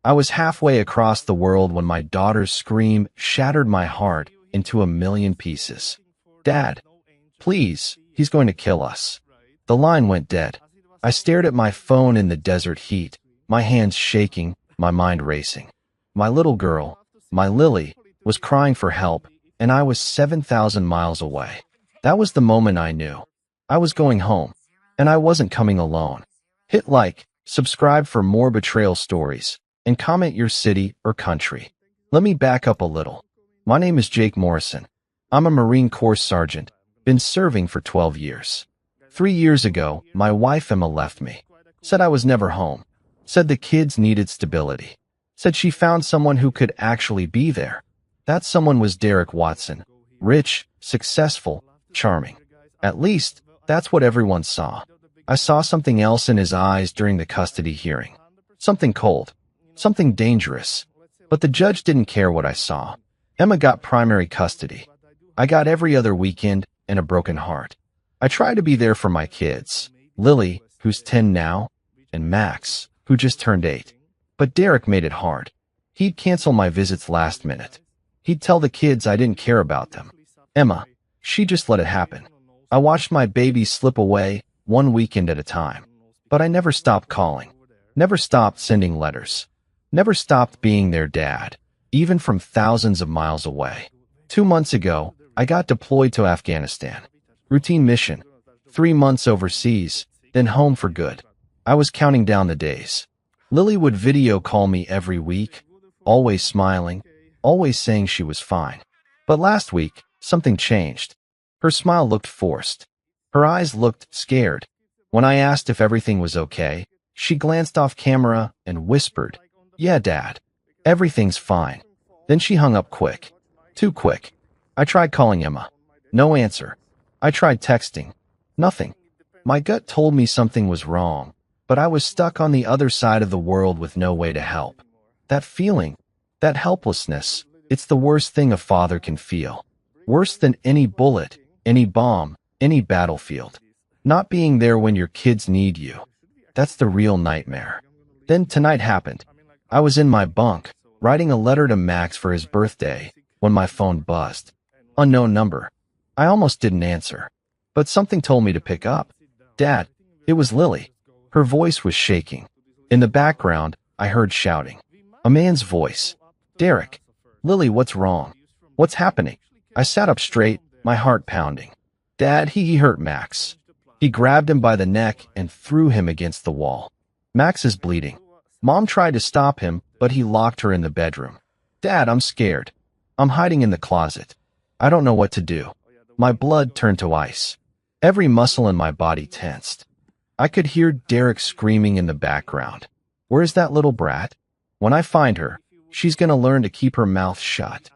I was halfway across the world when my daughter's scream shattered my heart into a million pieces. "Dad, please, he's going to kill us." The line went dead. I stared at my phone in the desert heat, my hands shaking, my mind racing. My little girl, my Lily, was crying for help, and I was 7,000 miles away. That was the moment I knew. I was going home, and I wasn't coming alone. Hit like, subscribe for more betrayal stories, and comment your city or country. Let me back up a little. My name is Jake Morrison. I'm a Marine Corps sergeant, been serving for 12 years. 3 years ago, my wife Emma left me. Said I was never home. Said the kids needed stability. Said she found someone who could actually be there. That someone was Derek Watson. Rich, successful, charming. At least, that's what everyone saw. I saw something else in his eyes during the custody hearing. Something cold. Something dangerous. But the judge didn't care what I saw. Emma got primary custody. I got every other weekend and a broken heart. I try to be there for my kids. Lily, who's 10 now, and Max, who just turned 8. But Derek made it hard. He'd cancel my visits last minute. He'd tell the kids I didn't care about them. Emma, she just let it happen. I watched my babies slip away, one weekend at a time. But I never stopped calling. Never stopped sending letters. Never stopped being their dad, even from thousands of miles away. 2 months ago, I got deployed to Afghanistan. Routine mission. 3 months overseas, then home for good. I was counting down the days. Lily would video call me every week, always smiling, always saying she was fine. But last week, something changed. Her smile looked forced. Her eyes looked scared. When I asked if everything was okay, she glanced off camera and whispered, "Yeah, Dad. Everything's fine." Then she hung up quick. Too quick. I tried calling Emma. No answer. I tried texting. Nothing. My gut told me something was wrong, but I was stuck on the other side of the world with no way to help. That feeling, that helplessness, it's the worst thing a father can feel. Worse than any bullet, any bomb, any battlefield. Not being there when your kids need you. That's the real nightmare. Then tonight happened. I was in my bunk, writing a letter to Max for his birthday, when my phone buzzed. Unknown number. I almost didn't answer. But something told me to pick up. "Dad," it was Lily. Her voice was shaking. In the background, I heard shouting. A man's voice. "Derek." "Lily, what's wrong? What's happening?" I sat up straight, my heart pounding. "Dad, he hurt Max." He grabbed him by the neck and threw him against the wall. "Max is bleeding." Mom tried to stop him, but he locked her in the bedroom. "Dad, I'm scared. I'm hiding in the closet. I don't know what to do." My blood turned to ice. Every muscle in my body tensed. I could hear Derek screaming in the background. "Where's that little brat? When I find her, she's gonna learn to keep her mouth shut."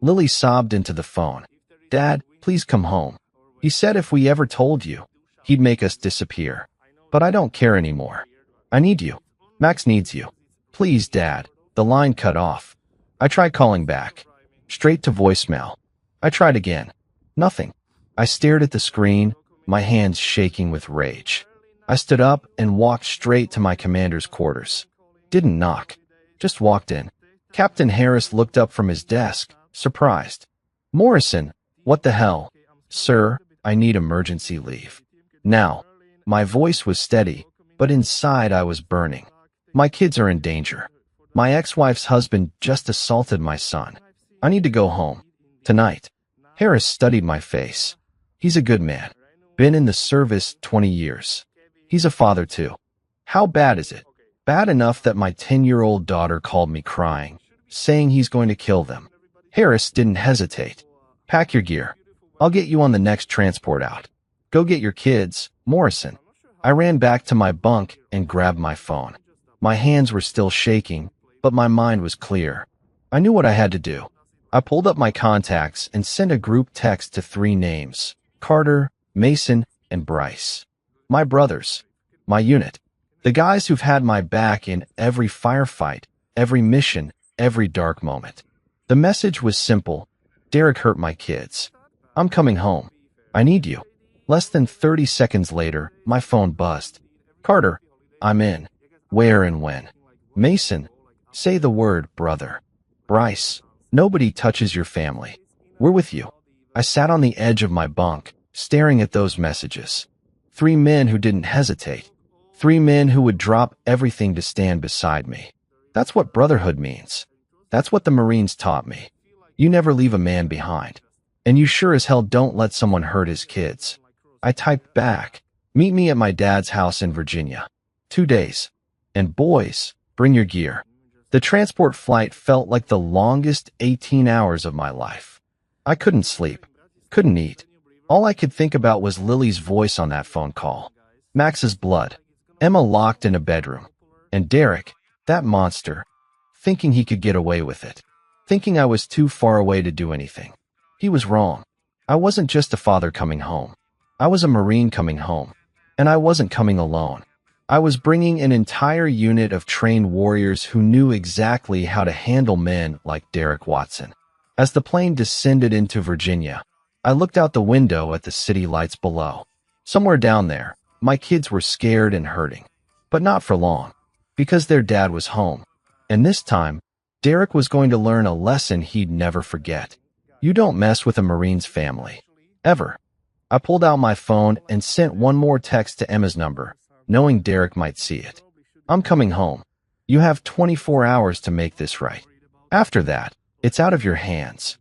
Lily sobbed into the phone. "Dad, please come home. He said if we ever told you, he'd make us disappear. But I don't care anymore. I need you. Max needs you. Please, Dad." The line cut off. I tried calling back. Straight to voicemail. I tried again. Nothing. I stared at the screen, my hands shaking with rage. I stood up and walked straight to my commander's quarters. Didn't knock. Just walked in. Captain Harris looked up from his desk, surprised. "Morrison, what the hell?" "Sir, I need emergency leave. Now." My voice was steady, but inside I was burning. "My kids are in danger. My ex-wife's husband just assaulted my son. I need to go home. Tonight." Harris studied my face. "He's a good man. Been in the service 20 years. He's a father too." "How bad is it?" "Bad enough that my 10-year-old daughter called me crying, saying he's going to kill them." Harris didn't hesitate. "Pack your gear. I'll get you on the next transport out. Go get your kids, Morrison." I ran back to my bunk and grabbed my phone. My hands were still shaking, but my mind was clear. I knew what I had to do. I pulled up my contacts and sent a group text to 3 names: Carter, Mason, and Bryce. My brothers. My unit. The guys who've had my back in every firefight, every mission, every dark moment. The message was simple. "Derek hurt my kids. I'm coming home. I need you." Less than 30 seconds later, my phone buzzed. "Carter, I'm in. Where and when?" "Mason, Say the word, brother. Bryce, nobody touches your family. We're with you. I sat on the edge of my bunk, staring at those messages. 3 men who didn't hesitate. 3 men who would drop everything to stand beside me. That's what brotherhood means. That's what the Marines taught me. You never leave a man behind. And you sure as hell don't let someone hurt his kids. I typed back, meet me at my dad's house in Virginia. 2 days. And boys, bring your gear. The transport flight felt like the longest 18 hours of my life. I couldn't sleep, couldn't eat. All I could think about was Lily's voice on that phone call. Max's blood. Emma locked in a bedroom. And Derek, that monster, thinking he could get away with it. Thinking I was too far away to do anything. He was wrong. I wasn't just a father coming home. I was a Marine coming home. And I wasn't coming alone. I was bringing an entire unit of trained warriors who knew exactly how to handle men like Derek Watson. As the plane descended into Virginia, I looked out the window at the city lights below. Somewhere down there, my kids were scared and hurting. But not for long, because their dad was home. And this time, Derek was going to learn a lesson he'd never forget. You don't mess with a Marine's family. Ever. I pulled out my phone and sent one more text to Emma's number, knowing Derek might see it. I'm coming home. You have 24 hours to make this right. After that, it's out of your hands.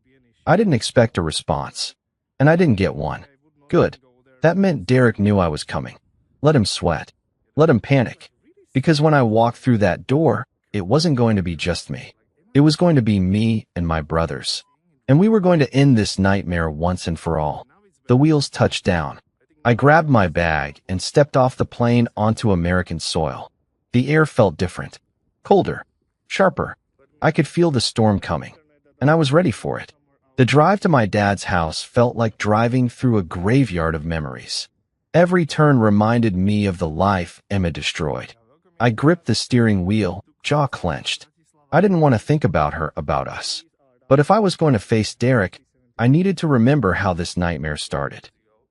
I didn't expect a response. And I didn't get one. Good. That meant Derek knew I was coming. Let him sweat. Let him panic. Because when I walked through that door, it wasn't going to be just me. It was going to be me and my brothers. And we were going to end this nightmare once and for all. The wheels touched down. I grabbed my bag and stepped off the plane onto American soil. The air felt different. Colder. Sharper. I could feel the storm coming. And I was ready for it. The drive to my dad's house felt like driving through a graveyard of memories. Every turn reminded me of the life Emma destroyed. I gripped the steering wheel, jaw clenched. I didn't want to think about her, about us. But if I was going to face Derek, I needed to remember how this nightmare started.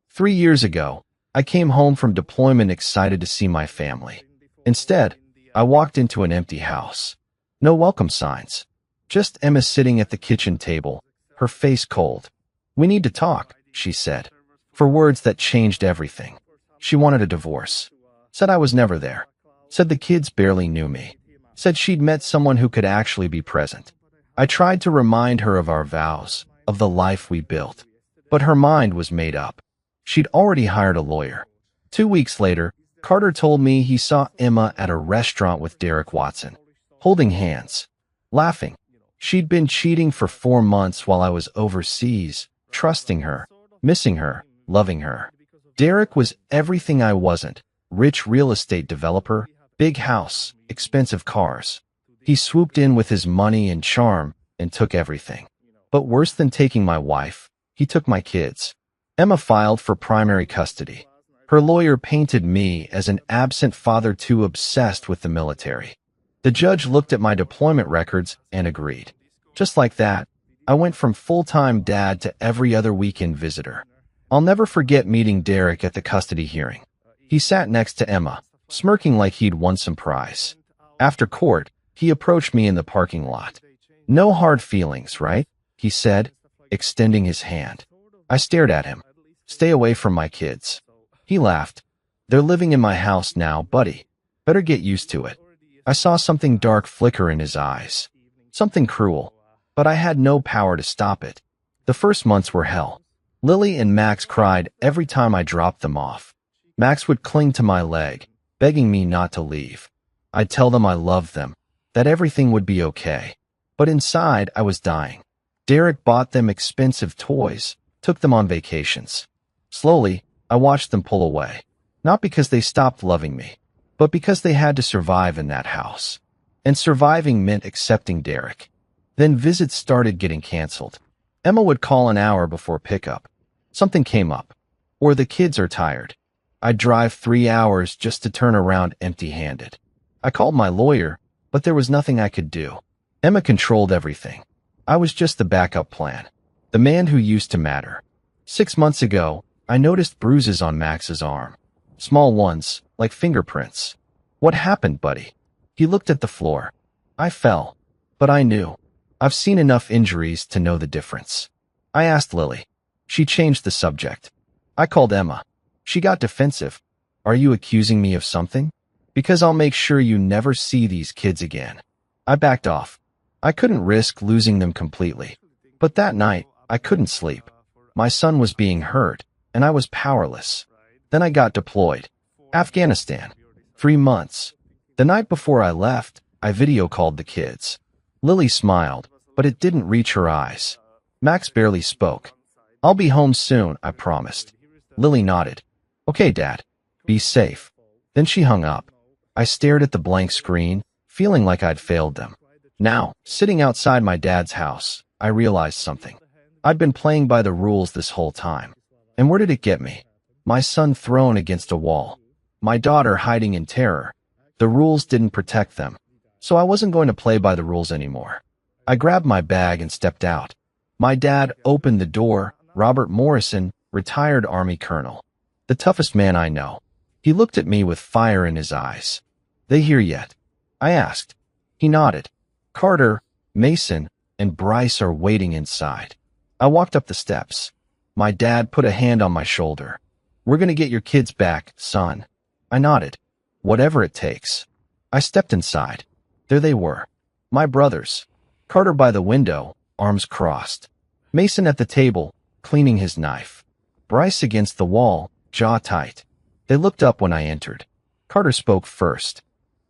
3 years ago, I came home from deployment excited to see my family. Instead, I walked into an empty house. No welcome signs. Just Emma sitting at the kitchen table, her face cold. We need to talk, she said. For words that changed everything. She wanted a divorce. Said I was never there. Said the kids barely knew me. Said she'd met someone who could actually be present. I tried to remind her of our vows, of the life we built. But her mind was made up. She'd already hired a lawyer. 2 weeks later, Carter told me he saw Emma at a restaurant with Derek Watson, holding hands, laughing. She'd been cheating for 4 months while I was overseas, trusting her, missing her, loving her. Derek was everything I wasn't. Rich real estate developer, big house, expensive cars. He swooped in with his money and charm and took everything. But worse than taking my wife, he took my kids. Emma filed for primary custody. Her lawyer painted me as an absent father too obsessed with the military. The judge looked at my deployment records and agreed. Just like that, I went from full-time dad to every other weekend visitor. I'll never forget meeting Derek at the custody hearing. He sat next to Emma, smirking like he'd won some prize. After court, he approached me in the parking lot. No hard feelings, right? He said, extending his hand. I stared at him. Stay away from my kids. He laughed. They're living in my house now, buddy. Better get used to it. I saw something dark flicker in his eyes. Something cruel. But I had no power to stop it. The first months were hell. Lily and Max cried every time I dropped them off. Max would cling to my leg, begging me not to leave. I'd tell them I loved them, that everything would be okay. But inside, I was dying. Derek bought them expensive toys, took them on vacations. Slowly, I watched them pull away. Not because they stopped loving me, but because they had to survive in that house. And surviving meant accepting Derek. Then visits started getting canceled. Emma would call an hour before pickup. Something came up. Or the kids are tired. I'd drive 3 hours just to turn around empty-handed. I called my lawyer, but there was nothing I could do. Emma controlled everything. I was just the backup plan. The man who used to matter. 6 months ago, I noticed bruises on Max's arm. Small ones, like fingerprints. What happened, buddy? He looked at the floor. I fell. But I knew. I've seen enough injuries to know the difference. I asked Lily. She changed the subject. I called Emma. She got defensive. Are you accusing me of something? Because I'll make sure you never see these kids again. I backed off. I couldn't risk losing them completely. But that night, I couldn't sleep. My son was being hurt, and I was powerless. Then I got deployed. Afghanistan. 3 months. The night before I left, I video called the kids. Lily smiled, but it didn't reach her eyes. Max barely spoke. I'll be home soon, I promised. Lily nodded. Okay, Dad. Be safe. Then she hung up. I stared at the blank screen, feeling like I'd failed them. Now, sitting outside my dad's house, I realized something. I'd been playing by the rules this whole time. And where did it get me? My son thrown against a wall. My daughter hiding in terror. The rules didn't protect them. So I wasn't going to play by the rules anymore. I grabbed my bag and stepped out. My dad opened the door. Robert Morrison, retired Army colonel. The toughest man I know. He looked at me with fire in his eyes. They here yet? I asked. He nodded. Carter, Mason, and Bryce are waiting inside. I walked up the steps. My dad put a hand on my shoulder. We're going to get your kids back, son. I nodded. Whatever it takes. I stepped inside. There they were. My brothers. Carter by the window, arms crossed. Mason at the table, cleaning his knife. Bryce against the wall, jaw tight. They looked up when I entered. Carter spoke first.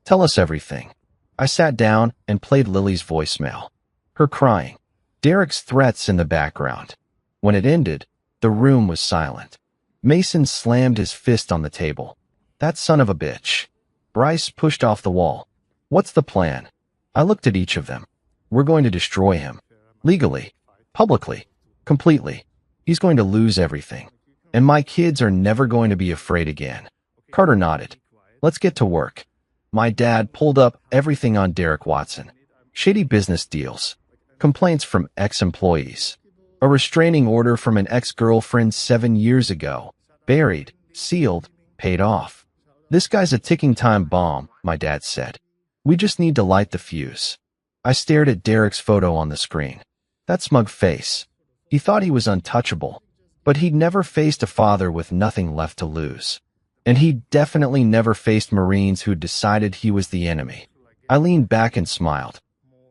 Tell us everything. I sat down and played Lily's voicemail. Her crying. Derek's threats in the background. When it ended, the room was silent. Mason slammed his fist on the table. That son of a bitch. Bryce pushed off the wall. What's the plan? I looked at each of them. We're going to destroy him. Legally. Publicly. Completely. He's going to lose everything. And my kids are never going to be afraid again. Carter nodded. Let's get to work. My dad pulled up everything on Derek Watson. Shady business deals. Complaints from ex-employees. A restraining order from an ex-girlfriend 7 years ago. Buried, sealed, paid off. This guy's a ticking time bomb, my dad said. We just need to light the fuse. I stared at Derek's photo on the screen. That smug face. He thought he was untouchable, but he'd never faced a father with nothing left to lose. And he'd definitely never faced Marines who decided he was the enemy. I leaned back and smiled.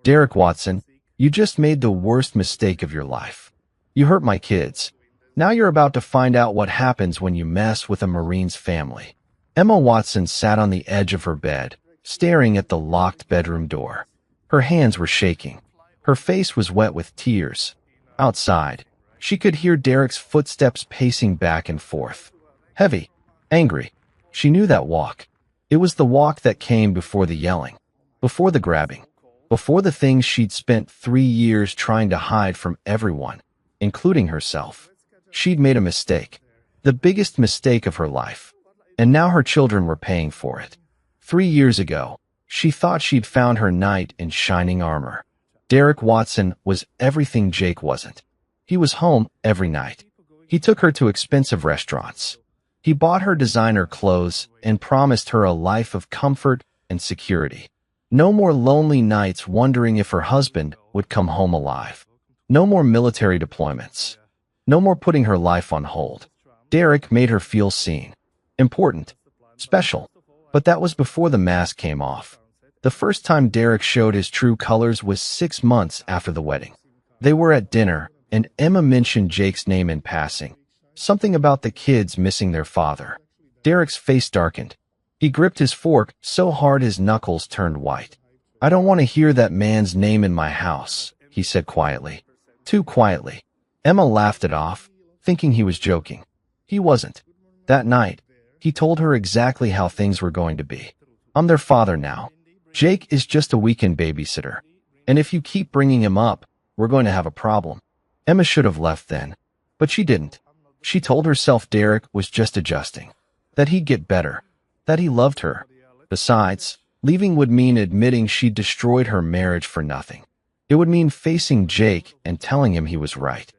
Derek Watson, you just made the worst mistake of your life. You hurt my kids. Now you're about to find out what happens when you mess with a Marine's family. Emma Watson sat on the edge of her bed, staring at the locked bedroom door. Her hands were shaking. Her face was wet with tears. Outside, she could hear Derek's footsteps pacing back and forth. Heavy, angry. She knew that walk. It was the walk that came before the yelling, before the grabbing, before the things she'd spent 3 years trying to hide from everyone, including herself. She'd made a mistake, the biggest mistake of her life. And now her children were paying for it. 3 years ago, she thought she'd found her knight in shining armor. Derek Watson was everything Jake wasn't. He was home every night. He took her to expensive restaurants. He bought her designer clothes and promised her a life of comfort and security. No more lonely nights wondering if her husband would come home alive. No more military deployments. No more putting her life on hold. Derek made her feel seen. Important. Special. But that was before the mask came off. The first time Derek showed his true colors was 6 months after the wedding. They were at dinner, and Emma mentioned Jake's name in passing. Something about the kids missing their father. Derek's face darkened. He gripped his fork so hard his knuckles turned white. I don't want to hear that man's name in my house, he said quietly. Too quietly. Emma laughed it off, thinking he was joking. He wasn't. That night, he told her exactly how things were going to be. I'm their father now. Jake is just a weekend babysitter. And if you keep bringing him up, we're going to have a problem. Emma should have left then, but she didn't. She told herself Derek was just adjusting, that he'd get better, that he loved her. Besides, leaving would mean admitting she'd destroyed her marriage for nothing. It would mean facing Jake and telling him he was right.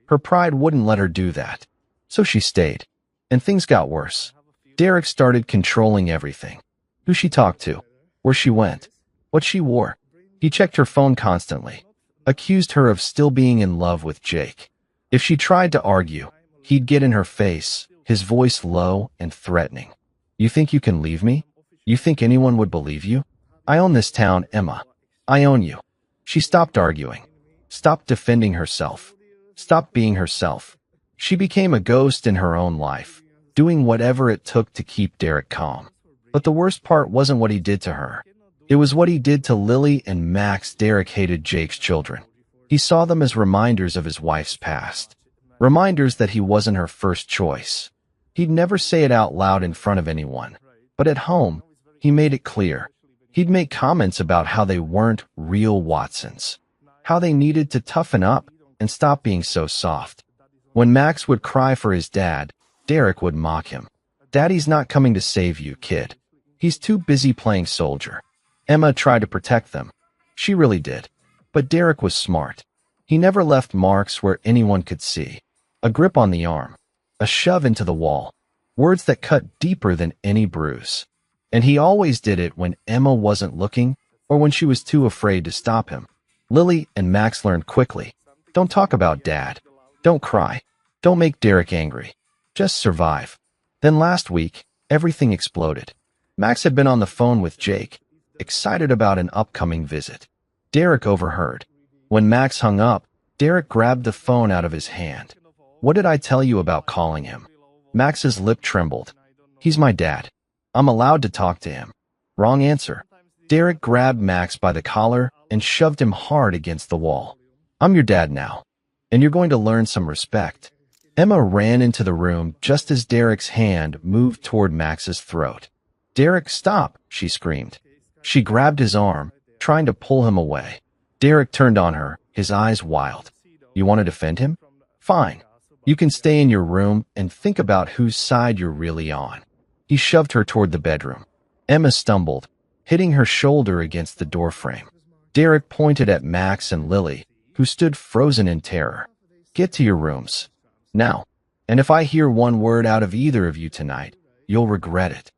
Her pride wouldn't let her do that. So she stayed. And things got worse. Derek started controlling everything. Who she talked to, where she went, what she wore. He checked her phone constantly, accused her of still being in love with Jake. If she tried to argue, he'd get in her face, his voice low and threatening. You think you can leave me? You think anyone would believe you? I own this town, Emma. I own you. She stopped arguing, stopped defending herself, stopped being herself. She became a ghost in her own life, doing whatever it took to keep Derek calm. But the worst part wasn't what he did to her. It was what he did to Lily and Max. Derek hated Jake's children. He saw them as reminders of his wife's past, reminders that he wasn't her first choice. He'd never say it out loud in front of anyone, but at home, he made it clear. He'd make comments about how they weren't real Watsons, how they needed to toughen up and stop being so soft. When Max would cry for his dad, Derek would mock him. Daddy's not coming to save you, kid. He's too busy playing soldier. Emma tried to protect them. She really did. But Derek was smart. He never left marks where anyone could see. A grip on the arm, a shove into the wall, words that cut deeper than any bruise. And he always did it when Emma wasn't looking or when she was too afraid to stop him. Lily and Max learned quickly. Don't talk about Dad. Don't cry. Don't make Derek angry. Just survive. Then last week, everything exploded. Max had been on the phone with Jake, excited about an upcoming visit. Derek overheard. When Max hung up, Derek grabbed the phone out of his hand. What did I tell you about calling him? Max's lip trembled. He's my dad. I'm allowed to talk to him. Wrong answer. Derek grabbed Max by the collar and shoved him hard against the wall. I'm your dad now, and you're going to learn some respect. Emma ran into the room just as Derek's hand moved toward Max's throat. Derek, stop, she screamed. She grabbed his arm, trying to pull him away. Derek turned on her, his eyes wild. You want to defend him? Fine. You can stay in your room and think about whose side you're really on. He shoved her toward the bedroom. Emma stumbled, hitting her shoulder against the doorframe. Derek pointed at Max and Lily, who stood frozen in terror. Get to your rooms. Now. And if I hear one word out of either of you tonight, you'll regret it.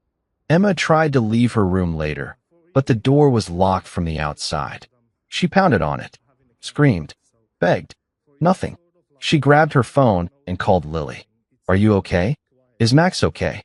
Emma tried to leave her room later, but the door was locked from the outside. She pounded on it, screamed, begged. Nothing. She grabbed her phone and called Lily. Are you okay? Is Max okay?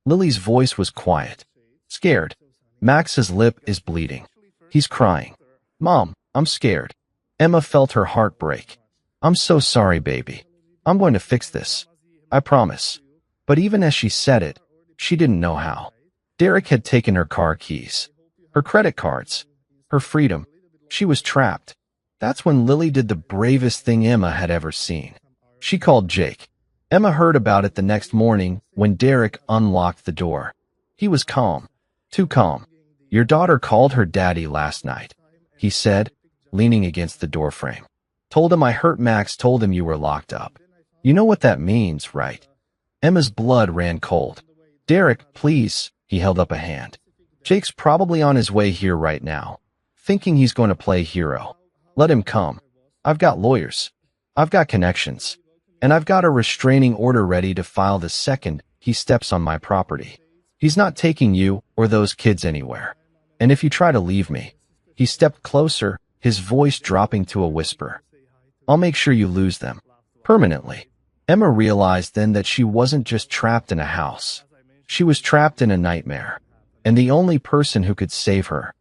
Lily's voice was quiet, scared. Max's lip is bleeding. He's crying. Mom, I'm scared. Emma felt her heart break. I'm so sorry, baby. I'm going to fix this. I promise. But even as she said it, she didn't know how. Derek had taken her car keys, her credit cards, her freedom. She was trapped. That's when Lily did the bravest thing Emma had ever seen. She called Jake. Emma heard about it the next morning when Derek unlocked the door. He was calm, too calm. Your daughter called her daddy last night, he said, leaning against the doorframe. Told him I hurt Max, told him you were locked up. You know what that means, right? Emma's blood ran cold. Derek, please, he held up a hand. Jake's probably on his way here right now, thinking he's going to play hero. Let him come. I've got lawyers. I've got connections. And I've got a restraining order ready to file the second he steps on my property. He's not taking you or those kids anywhere. And if you try to leave me, he stepped closer, his voice dropping to a whisper. I'll make sure you lose them. Permanently. Emma realized then that she wasn't just trapped in a house. She was trapped in a nightmare. And the only person who could save her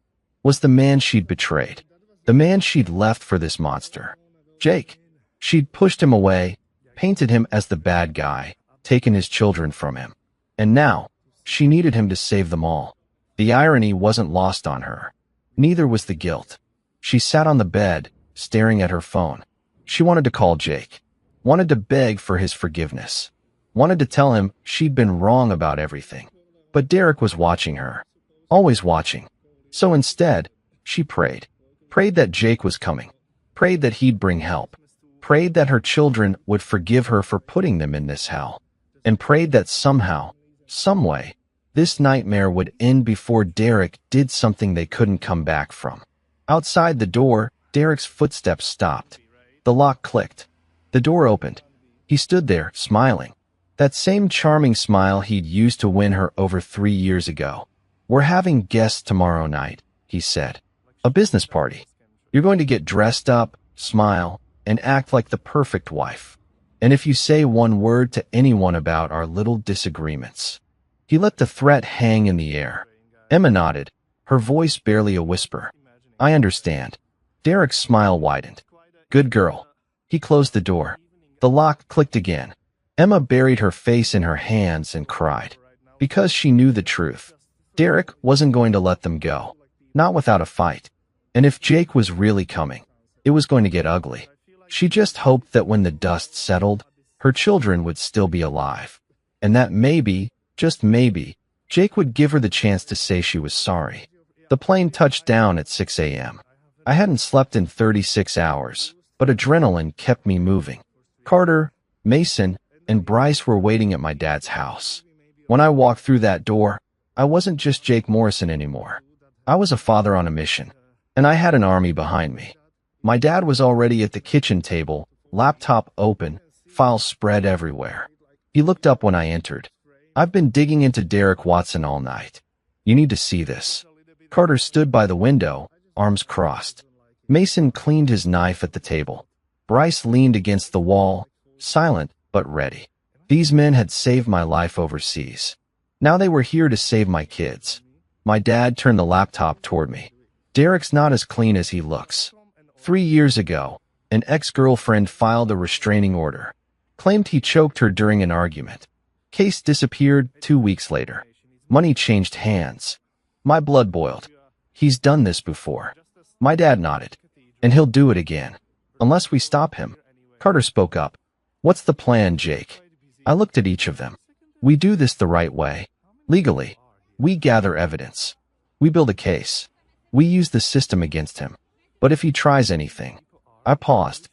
was the man she'd betrayed. The man she'd left for this monster. Jake. She'd pushed him away, painted him as the bad guy, taken his children from him. And now, she needed him to save them all. The irony wasn't lost on her. Neither was the guilt. She sat on the bed, staring at her phone. She wanted to call Jake. Wanted to beg for his forgiveness. Wanted to tell him she'd been wrong about everything. But Derek was watching her. Always watching. So instead, she prayed. Prayed that Jake was coming. Prayed that he'd bring help. Prayed that her children would forgive her for putting them in this hell. And prayed that somehow, some way, this nightmare would end before Derek did something they couldn't come back from. Outside the door, Derek's footsteps stopped. The lock clicked. The door opened. He stood there, smiling. That same charming smile he'd used to win her over 3 years ago. We're having guests tomorrow night, he said. A business party. You're going to get dressed up, smile, and act like the perfect wife. And if you say one word to anyone about our little disagreements." He let the threat hang in the air. Emma nodded, her voice barely a whisper. "I understand." Derek's smile widened. "Good girl." He closed the door. The lock clicked again. Emma buried her face in her hands and cried. Because she knew the truth. Derek wasn't going to let them go. Not without a fight. And if Jake was really coming, it was going to get ugly. She just hoped that when the dust settled, her children would still be alive. And that maybe, just maybe, Jake would give her the chance to say she was sorry. The plane touched down at 6 a.m. I hadn't slept in 36 hours, but adrenaline kept me moving. Carter, Mason, and Bryce were waiting at my dad's house. When I walked through that door, I wasn't just Jake Morrison anymore. I was a father on a mission, and I had an army behind me. My dad was already at the kitchen table, laptop open, files spread everywhere. He looked up when I entered. "I've been digging into Derek Watson all night. You need to see this." Carter stood by the window, arms crossed. Mason cleaned his knife at the table. Bryce leaned against the wall, silent but ready. These men had saved my life overseas. Now they were here to save my kids. My dad turned the laptop toward me. "Derek's not as clean as he looks. 3 years ago, an ex-girlfriend filed a restraining order. Claimed he choked her during an argument. Case disappeared 2 weeks later. Money changed hands. My blood boiled. He's done this before." My dad nodded. "And he'll do it again. Unless we stop him." Carter spoke up. "What's the plan, Jake?" I looked at each of them. "We do this the right way. Legally. We gather evidence. We build a case. We use the system against him. But if he tries anything..." I paused.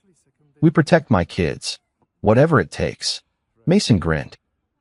"We protect my kids. Whatever it takes." Mason grinned.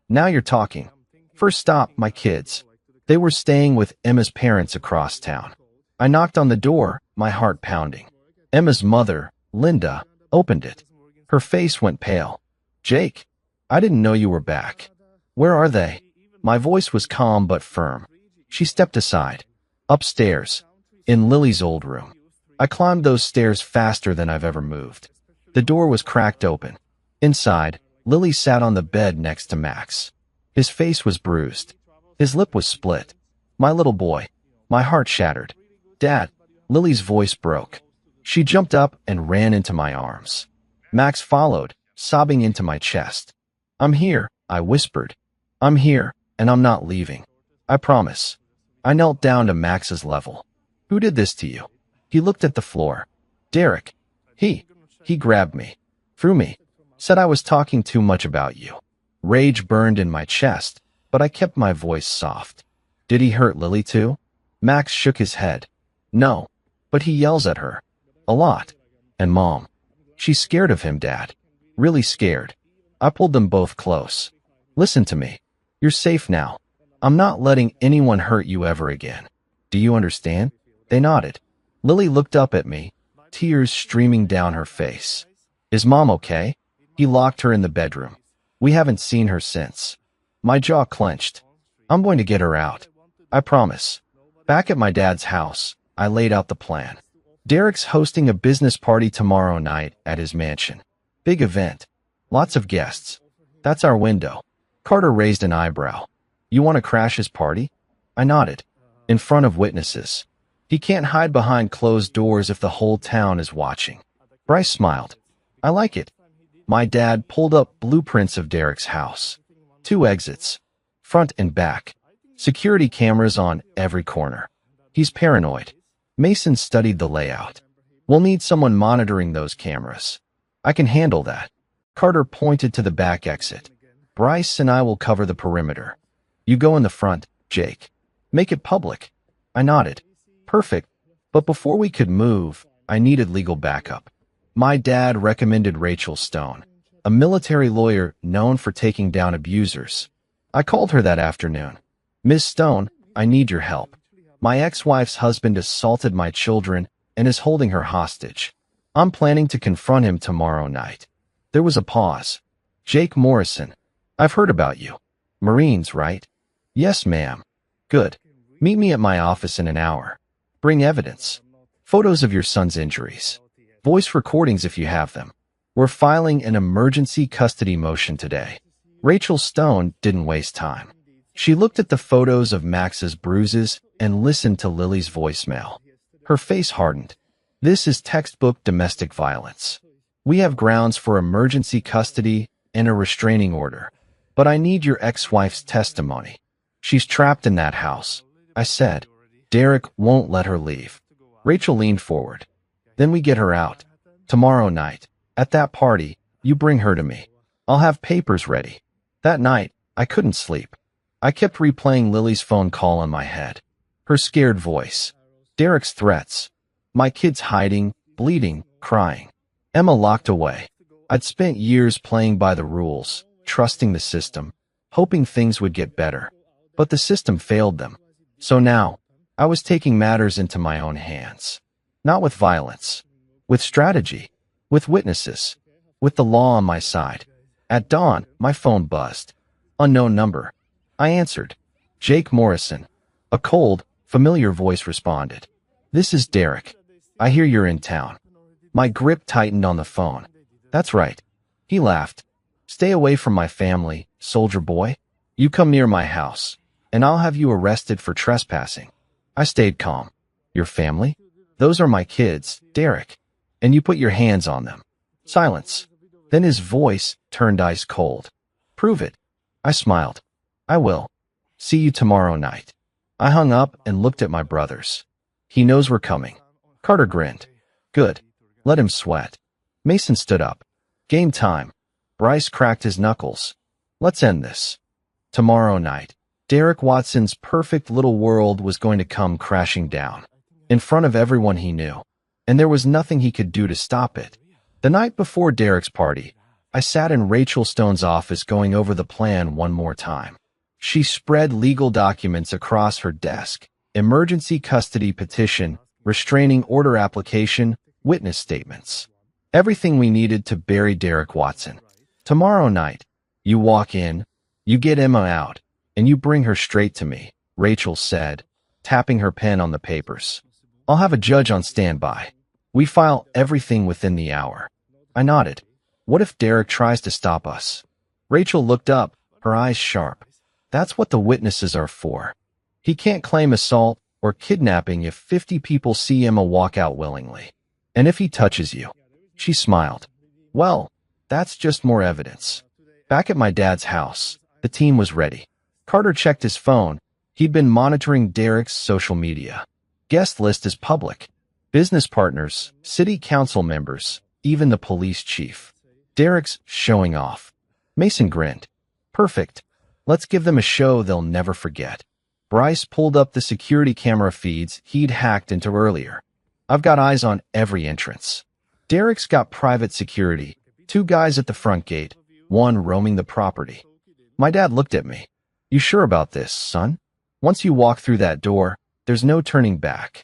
"Now you're talking. First stop, my kids. They were staying with Emma's parents across town. I knocked on the door, my heart pounding. Emma's mother, Linda, opened it. Her face went pale. "Jake, I didn't know you were back. Where are they?" My voice was calm but firm. She stepped aside. "Upstairs. In Lily's old room." I climbed those stairs faster than I've ever moved. The door was cracked open. Inside, Lily sat on the bed next to Max. His face was bruised. His lip was split. "My little boy." My heart shattered. "Dad." Lily's voice broke. She jumped up and ran into my arms. Max followed, sobbing into my chest. "I'm here," I whispered. "I'm here, and I'm not leaving. I promise." I knelt down to Max's level. "Who did this to you?" He looked at the floor. "Derek." He grabbed me, threw me, said I was talking too much about you. Rage burned in my chest, but I kept my voice soft. "Did he hurt Lily too?" Max shook his head. "No, but he yells at her. A lot. And Mom. She's scared of him, Dad. Really scared." I pulled them both close. "Listen to me. You're safe now. I'm not letting anyone hurt you ever again. Do you understand?" They nodded. Lily looked up at me, tears streaming down her face. "Is Mom okay?" He locked her in the bedroom. "We haven't seen her since." My jaw clenched. "I'm going to get her out. I promise." Back at my dad's house, I laid out the plan. Derek's hosting a business party tomorrow night at his mansion. Big event. Lots of guests. That's our window. Carter raised an eyebrow. "You want to crash his party?" I nodded. "In front of witnesses. He can't hide behind closed doors if the whole town is watching." Bryce smiled. "I like it." My dad pulled up blueprints of Derek's house. 2 exits. Front and back. Security cameras on every corner. He's paranoid. Mason studied the layout. "We'll need someone monitoring those cameras." "I can handle that." Carter pointed to the back exit. "Bryce and I will cover the perimeter. You go in the front, Jake. Make it public." I nodded. "Perfect. But before we could move, I needed legal backup." My dad recommended Rachel Stone, a military lawyer known for taking down abusers. I called her that afternoon. "Ms. Stone, I need your help. My ex-wife's husband assaulted my children and is holding her hostage. I'm planning to confront him tomorrow night." There was a pause. "Jake Morrison, I've heard about you. Marines, right?" "Yes, ma'am." "Good. Meet me at my office in an hour. Bring evidence." Photos of your son's injuries. Voice recordings if you have them. We're filing an emergency custody motion today. Rachel Stone didn't waste time. She looked at the photos of Max's bruises and listened to Lily's voicemail. Her face hardened. This is textbook domestic violence. We have grounds for emergency custody and a restraining order. But I need your ex-wife's testimony. She's trapped in that house, I said. Derek won't let her leave. Rachel leaned forward. Then we get her out. Tomorrow night. At that party, you bring her to me. I'll have papers ready. That night, I couldn't sleep. I kept replaying Lily's phone call in my head. Her scared voice. Derek's threats. My kids hiding, bleeding, crying. Emma locked away. I'd spent years playing by the rules, trusting the system, hoping things would get better. But the system failed them. So now, I was taking matters into my own hands. Not with violence. With strategy. With witnesses. With the law on my side. At dawn, my phone buzzed. Unknown number. I answered. Jake Morrison. A cold, familiar voice responded. This is Derek. I hear you're in town. My grip tightened on the phone. That's right. He laughed. Stay away from my family, soldier boy. You come near my house, and I'll have you arrested for trespassing. I stayed calm. Your family? Those are my kids, Derek. And you put your hands on them. Silence. Then his voice turned ice cold. Prove it. I smiled. I will. See you tomorrow night. I hung up and looked at my brothers. He knows we're coming. Carter grinned. Good. Let him sweat. Mason stood up. Game time. Bryce cracked his knuckles. Let's end this. Tomorrow night, Derek Watson's perfect little world was going to come crashing down. In front of everyone he knew. And there was nothing he could do to stop it. The night before Derek's party, I sat in Rachel Stone's office going over the plan one more time. She spread legal documents across her desk. Emergency custody petition, restraining order application, witness statements. Everything we needed to bury Derek Watson. Tomorrow night, you walk in, you get Emma out, and you bring her straight to me, Rachel said, tapping her pen on the papers. I'll have a judge on standby. We file everything within the hour. I nodded. What if Derek tries to stop us? Rachel looked up, her eyes sharp. That's what the witnesses are for. He can't claim assault or kidnapping if 50 people see Emma walk out willingly. And if he touches you. She smiled. Well, that's just more evidence. Back at my dad's house, the team was ready. Carter checked his phone. He'd been monitoring Derek's social media. Guest list is public. Business partners, city council members, even the police chief. Derek's showing off. Mason grinned. Perfect. Let's give them a show they'll never forget. Bryce pulled up the security camera feeds he'd hacked into earlier. I've got eyes on every entrance. Derek's got private security, 2 guys at the front gate, 1 roaming the property. My dad looked at me. You sure about this, son? Once you walk through that door, there's no turning back.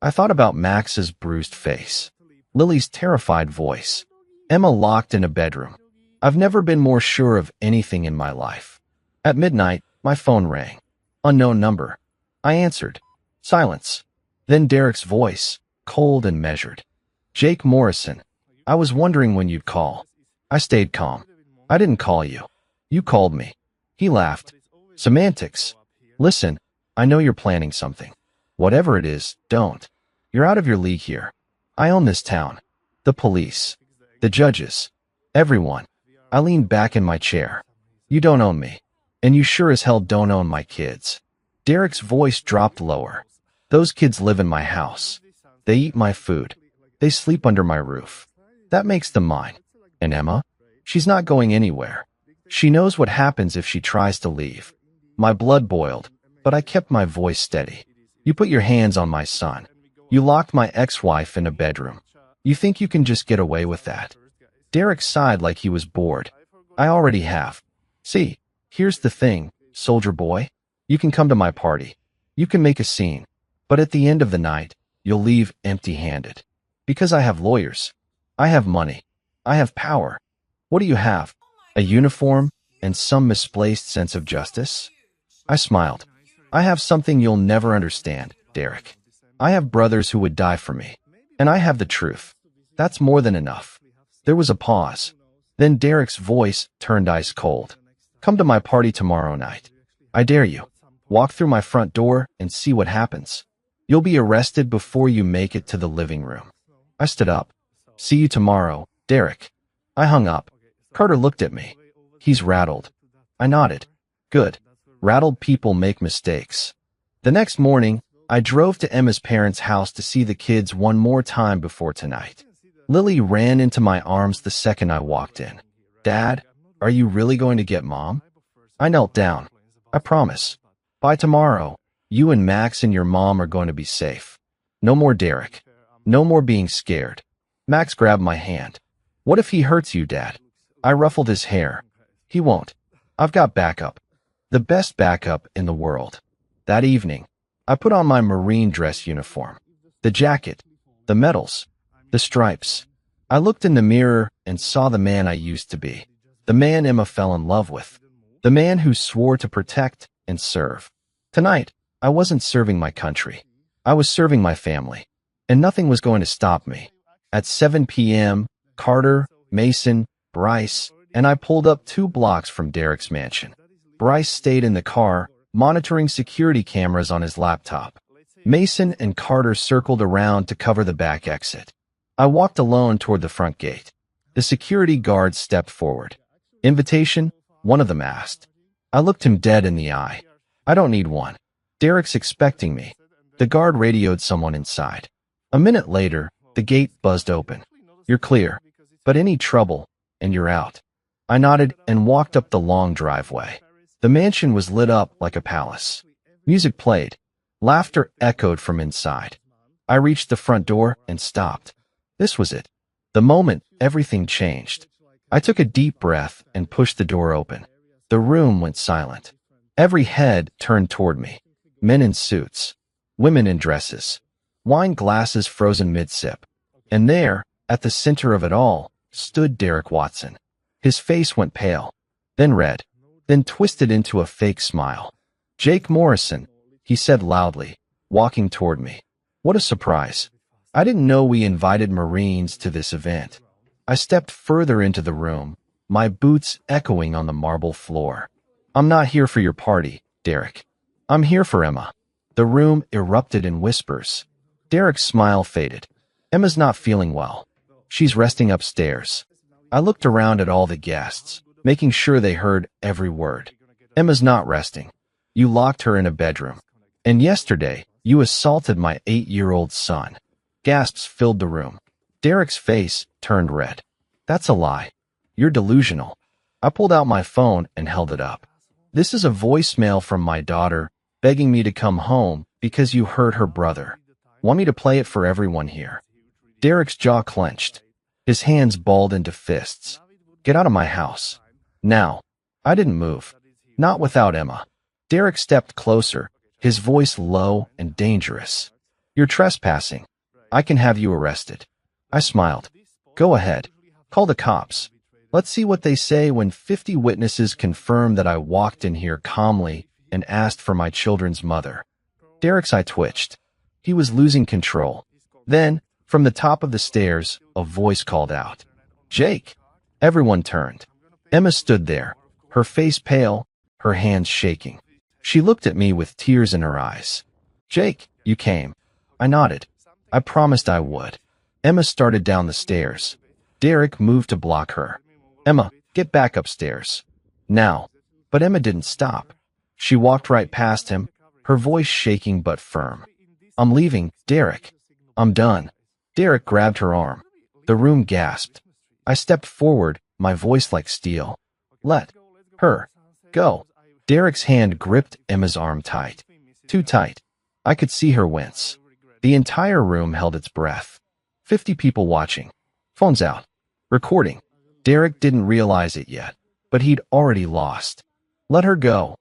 I thought about Max's bruised face. Lily's terrified voice. Emma locked in a bedroom. I've never been more sure of anything in my life. At midnight, my phone rang. Unknown number. I answered. Silence. Then Derek's voice, cold and measured. Jake Morrison. I was wondering when you'd call. I stayed calm. I didn't call you. You called me. He laughed. Semantics. Listen, I know you're planning something. Whatever it is, don't. You're out of your league here. I own this town. The police. The judges. Everyone. I leaned back in my chair. You don't own me. And you sure as hell don't own my kids. Derek's voice dropped lower. Those kids live in my house. They eat my food. They sleep under my roof. That makes them mine. And Emma? She's not going anywhere. She knows what happens if she tries to leave. My blood boiled, but I kept my voice steady. You put your hands on my son. You locked my ex-wife in a bedroom. You think you can just get away with that? Derek sighed like he was bored. I already have. See, here's the thing, soldier boy. You can come to my party. You can make a scene. But at the end of the night, you'll leave empty-handed. Because I have lawyers. I have money. I have power. What do you have? A uniform and some misplaced sense of justice? I smiled. I have something you'll never understand, Derek. I have brothers who would die for me. And I have the truth. That's more than enough. There was a pause. Then Derek's voice turned ice cold. Come to my party tomorrow night. I dare you. Walk through my front door and see what happens. You'll be arrested before you make it to the living room. I stood up. See you tomorrow, Derek. I hung up. Carter looked at me. He's rattled. I nodded. Good. Rattled people make mistakes. The next morning, I drove to Emma's parents' house to see the kids one more time before tonight. Lily ran into my arms the second I walked in. Dad, are you really going to get Mom? I knelt down. I promise. By tomorrow, you and Max and your mom are going to be safe. No more Derek. No more being scared. Max grabbed my hand. What if he hurts you, Dad? I ruffled his hair. He won't. I've got backup. The best backup in the world. That evening, I put on my Marine dress uniform. The jacket, the medals, the stripes. I looked in the mirror and saw the man I used to be. The man Emma fell in love with. The man who swore to protect and serve. Tonight, I wasn't serving my country. I was serving my family. And nothing was going to stop me. At 7 p.m., Carter, Mason, Bryce, and I pulled up 2 blocks from Derek's mansion. Bryce stayed in the car, monitoring security cameras on his laptop. Mason and Carter circled around to cover the back exit. I walked alone toward the front gate. The security guard stepped forward. Invitation? One of them asked. I looked him dead in the eye. I don't need one. Derek's expecting me. The guard radioed someone inside. A minute later, the gate buzzed open. You're clear. But any trouble, and you're out. I nodded and walked up the long driveway. The mansion was lit up like a palace. Music played. Laughter echoed from inside. I reached the front door and stopped. This was it. The moment everything changed. I took a deep breath and pushed the door open. The room went silent. Every head turned toward me. Men in suits. Women in dresses. Wine glasses frozen mid-sip. And there, at the center of it all, stood Derek Watson. His face went pale, then red, then twisted into a fake smile. Jake Morrison, he said loudly, walking toward me. What a surprise. I didn't know we invited Marines to this event. I stepped further into the room, my boots echoing on the marble floor. I'm not here for your party, Derek. I'm here for Emma. The room erupted in whispers. Derek's smile faded. Emma's not feeling well. She's resting upstairs. I looked around at all the guests, making sure they heard every word. Emma's not resting. You locked her in a bedroom. And yesterday, you assaulted my 8-year-old son. Gasps filled the room. Derek's face turned red. That's a lie. You're delusional. I pulled out my phone and held it up. This is a voicemail from my daughter, begging me to come home because you hurt her brother. Want me to play it for everyone here? Derek's jaw clenched. His hands balled into fists. Get out of my house. Now. I didn't move. Not without Emma. Derek stepped closer, his voice low and dangerous. You're trespassing. I can have you arrested. I smiled. Go ahead. Call the cops. Let's see what they say when 50 witnesses confirm that I walked in here calmly and asked for my children's mother. Derek's eye twitched. He was losing control. Then, from the top of the stairs, a voice called out. Jake! Everyone turned. Emma stood there, her face pale, her hands shaking. She looked at me with tears in her eyes. Jake, you came. I nodded. I promised I would. Emma started down the stairs. Derek moved to block her. Emma, get back upstairs. Now. But Emma didn't stop. She walked right past him, her voice shaking but firm. I'm leaving, Derek. I'm done. Derek grabbed her arm. The room gasped. I stepped forward, my voice like steel. Let her go. Derek's hand gripped Emma's arm tight. Too tight. I could see her wince. The entire room held its breath. 50 people watching. Phones out. Recording. Derek didn't realize it yet, but he'd already lost. Let her go.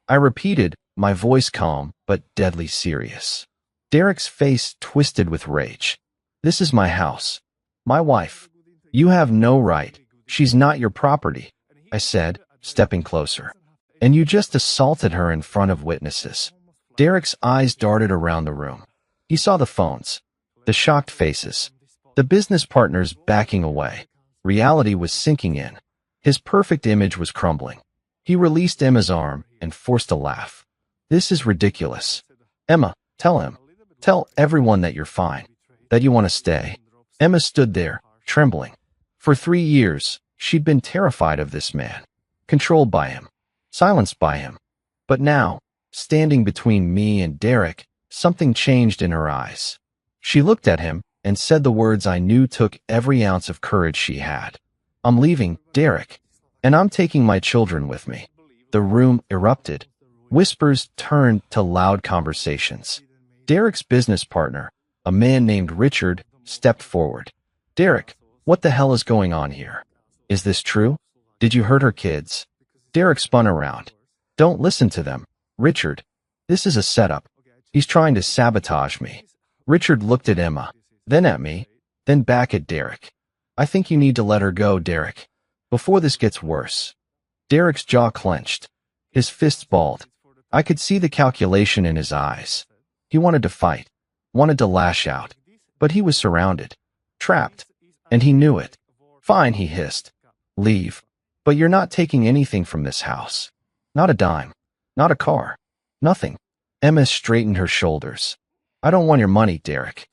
I repeated, my voice calm but deadly serious. Derek's face twisted with rage. This is my house. My wife. You have no right. She's not your property, I said, stepping closer. And you just assaulted her in front of witnesses. Derek's eyes darted around the room. He saw the phones. The shocked faces. The business partners backing away. Reality was sinking in. His perfect image was crumbling. He released Emma's arm and forced a laugh. This is ridiculous. Emma, tell him. Tell everyone that you're fine. That you want to stay. Emma stood there, trembling. For 3 years, she'd been terrified of this man. Controlled by him. Silenced by him. But now, standing between me and Derek, something changed in her eyes. She looked at him and said the words I knew took every ounce of courage she had. I'm leaving, Derek. And I'm taking my children with me. The room erupted. Whispers turned to loud conversations. Derek's business partner, a man named Richard, stepped forward. Derek, what the hell is going on here? Is this true? Did you hurt her kids? Derek spun around. Don't listen to them, Richard. This is a setup. He's trying to sabotage me. Richard looked at Emma, then at me, then back at Derek. I think you need to let her go, Derek, before this gets worse. Derek's jaw clenched. His fists balled. I could see the calculation in his eyes. He wanted to fight, wanted to lash out, but he was surrounded, trapped, and he knew it. Fine, he hissed. Leave. But you're not taking anything from this house. Not a dime. Not a car. Nothing. Emma straightened her shoulders. I don't want your money, Derek.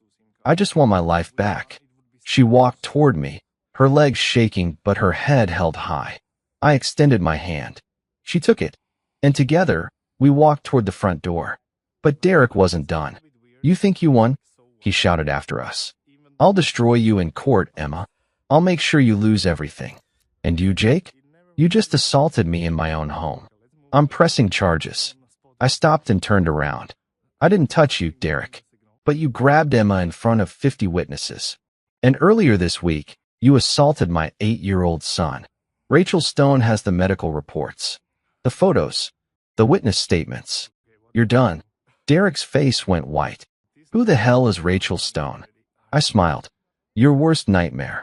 I just want my life back. She walked toward me, her legs shaking but her head held high. I extended my hand. She took it, and together, we walked toward the front door. But Derek wasn't done. You think you won? He shouted after us. I'll destroy you in court, Emma. I'll make sure you lose everything. And you, Jake? You just assaulted me in my own home. I'm pressing charges. I stopped and turned around. I didn't touch you, Derek. But you grabbed Emma in front of 50 witnesses. And earlier this week, you assaulted my 8-year-old son. Rachel Stone has the medical reports. The photos. The witness statements. You're done. Derek's face went white. Who the hell is Rachel Stone? I smiled. Your worst nightmare.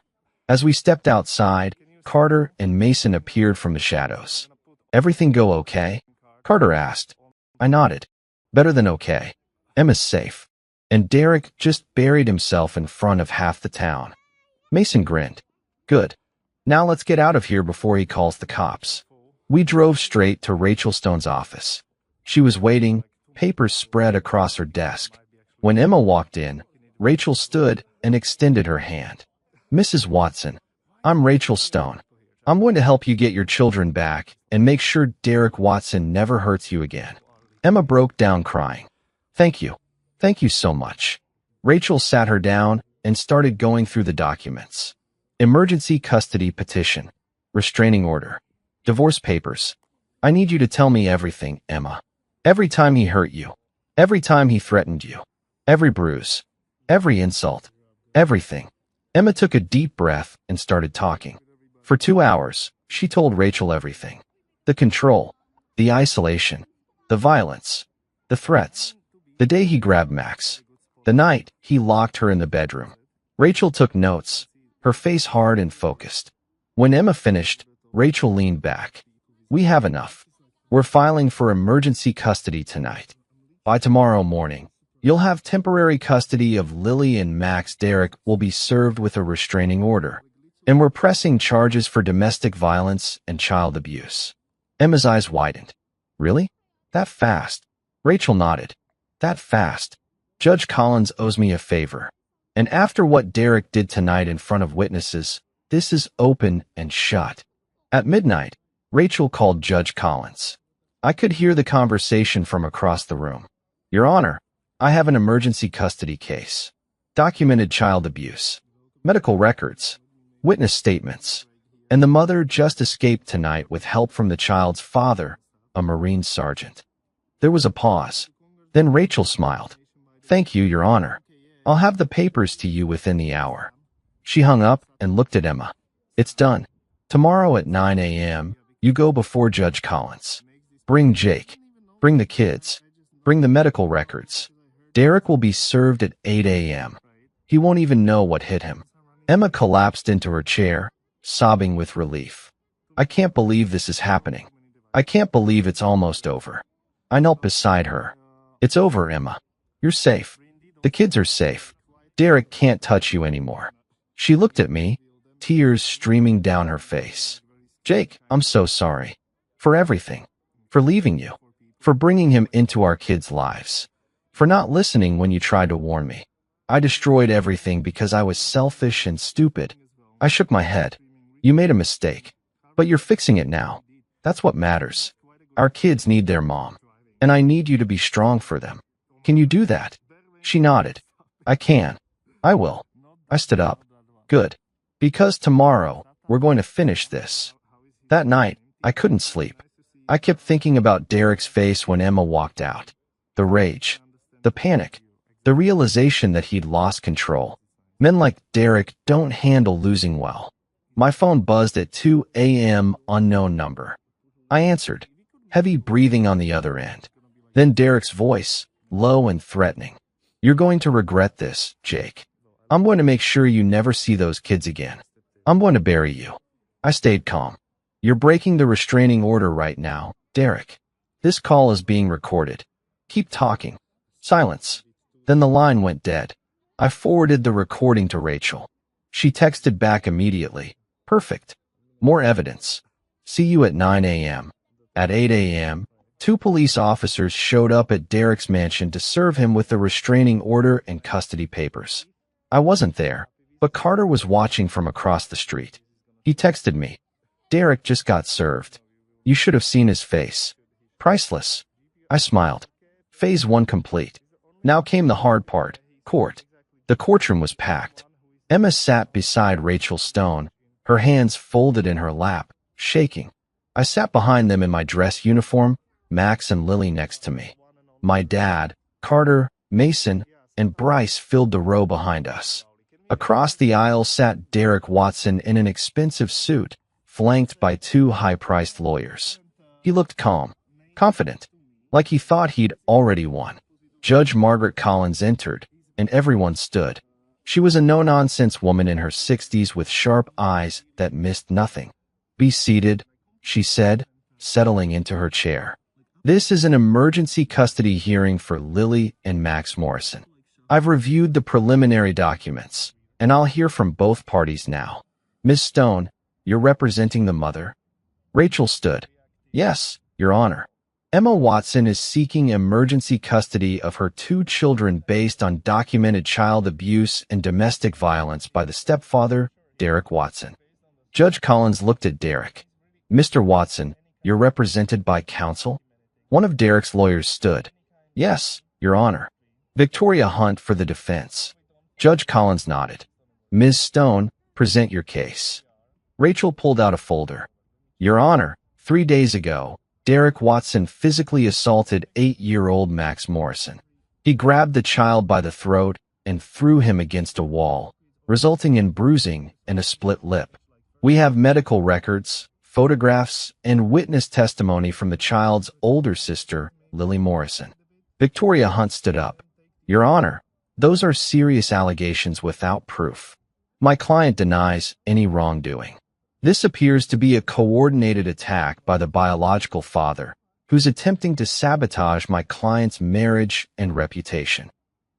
As we stepped outside, Carter and Mason appeared from the shadows. Everything go okay? Carter asked. I nodded. Better than okay. Emma's safe. And Derek just buried himself in front of half the town. Mason grinned. Good. Now let's get out of here before he calls the cops. We drove straight to Rachel Stone's office. She was waiting, papers spread across her desk. When Emma walked in, Rachel stood and extended her hand. Mrs. Watson, I'm Rachel Stone. I'm going to help you get your children back and make sure Derek Watson never hurts you again. Emma broke down crying. Thank you. Thank you so much. Rachel sat her down and started going through the documents. Emergency custody petition. Restraining order. Divorce papers. I need you to tell me everything, Emma. Every time he hurt you. Every time he threatened you. Every bruise. Every insult. Everything. Emma took a deep breath and started talking. For 2 hours, she told Rachel everything. The control. The isolation. The violence. The threats. The day he grabbed Max. The night he locked her in the bedroom. Rachel took notes, her face hard and focused. When Emma finished, Rachel leaned back. We have enough. We're filing for emergency custody tonight. By tomorrow morning, you'll have temporary custody of Lily and Max. Derek will be served with a restraining order. And we're pressing charges for domestic violence and child abuse. Emma's eyes widened. Really? That fast? Rachel nodded. That fast. Judge Collins owes me a favor. And after what Derek did tonight in front of witnesses, this is open and shut. At midnight, Rachel called Judge Collins. I could hear the conversation from across the room. Your Honor, I have an emergency custody case. Documented child abuse. Medical records. Witness statements. And the mother just escaped tonight with help from the child's father, a Marine sergeant. There was a pause. Then Rachel smiled. Thank you, Your Honor. I'll have the papers to you within the hour. She hung up and looked at Emma. It's done. Tomorrow at 9 a.m., you go before Judge Collins. Bring Jake. Bring the kids. Bring the medical records. Derek will be served at 8 a.m. He won't even know what hit him. Emma collapsed into her chair, sobbing with relief. I can't believe this is happening. I can't believe it's almost over. I knelt beside her. It's over, Emma. You're safe. The kids are safe. Derek can't touch you anymore. She looked at me, tears streaming down her face. Jake, I'm so sorry. For everything. For leaving you. For bringing him into our kids' lives. For not listening when you tried to warn me. I destroyed everything because I was selfish and stupid. I shook my head. You made a mistake. But you're fixing it now. That's what matters. Our kids need their mom. And I need you to be strong for them. Can you do that? She nodded. I can. I will. I stood up. Good. Because tomorrow, we're going to finish this. That night, I couldn't sleep. I kept thinking about Derek's face when Emma walked out. The rage. The panic. The realization that he'd lost control. Men like Derek don't handle losing well. My phone buzzed at 2 a.m. unknown number. I answered. Heavy breathing on the other end. Then Derek's voice, low and threatening. You're going to regret this, Jake. I'm going to make sure you never see those kids again. I'm going to bury you. I stayed calm. You're breaking the restraining order right now, Derek. This call is being recorded. Keep talking. Silence. Then the line went dead. I forwarded the recording to Rachel. She texted back immediately. Perfect. More evidence. See you at 9 a.m. At 8 a.m., 2 police officers showed up at Derek's mansion to serve him with the restraining order and custody papers. I wasn't there, but Carter was watching from across the street. He texted me. Derek just got served. You should have seen his face. Priceless. I smiled. Phase 1 complete. Now came the hard part, court. The courtroom was packed. Emma sat beside Rachel Stone, her hands folded in her lap, shaking. I sat behind them in my dress uniform, Max and Lily next to me. My dad, Carter, Mason, and Bryce filled the row behind us. Across the aisle sat Derek Watson in an expensive suit, flanked by 2 high-priced lawyers. He looked calm, confident, like he thought he'd already won. Judge Margaret Collins entered, and everyone stood. She was a no-nonsense woman in her 60s with sharp eyes that missed nothing. Be seated, she said, settling into her chair. This is an emergency custody hearing for Lily and Max Morrison. I've reviewed the preliminary documents, and I'll hear from both parties now. Miss Stone, you're representing the mother? Rachel stood. Yes, Your Honor. Emma Watson is seeking emergency custody of her 2 children based on documented child abuse and domestic violence by the stepfather, Derek Watson. Judge Collins looked at Derek. Mr. Watson, you're represented by counsel? One of Derek's lawyers stood. Yes, Your Honor. Victoria Hunt for the defense. Judge Collins nodded. Ms. Stone, present your case. Rachel pulled out a folder. Your Honor, 3 days ago, Derek Watson physically assaulted 8-year-old Max Morrison. He grabbed the child by the throat and threw him against a wall, resulting in bruising and a split lip. We have medical records, photographs, and witness testimony from the child's older sister, Lily Morrison. Victoria Hunt stood up. Your Honor, those are serious allegations without proof. My client denies any wrongdoing. This appears to be a coordinated attack by the biological father, who's attempting to sabotage my client's marriage and reputation.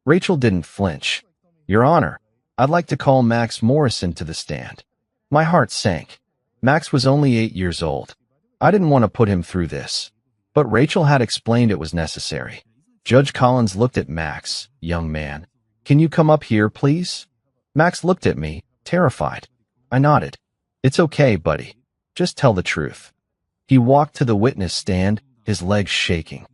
Rachel didn't flinch. Your Honor, I'd like to call Max Morrison to the stand. My heart sank. Max was only 8 years old. I didn't want to put him through this. But Rachel had explained it was necessary. Judge Collins looked at Max. Young man, can you come up here, please? Max looked at me, terrified. I nodded. It's okay, buddy. Just tell the truth. He walked to the witness stand, his legs shaking.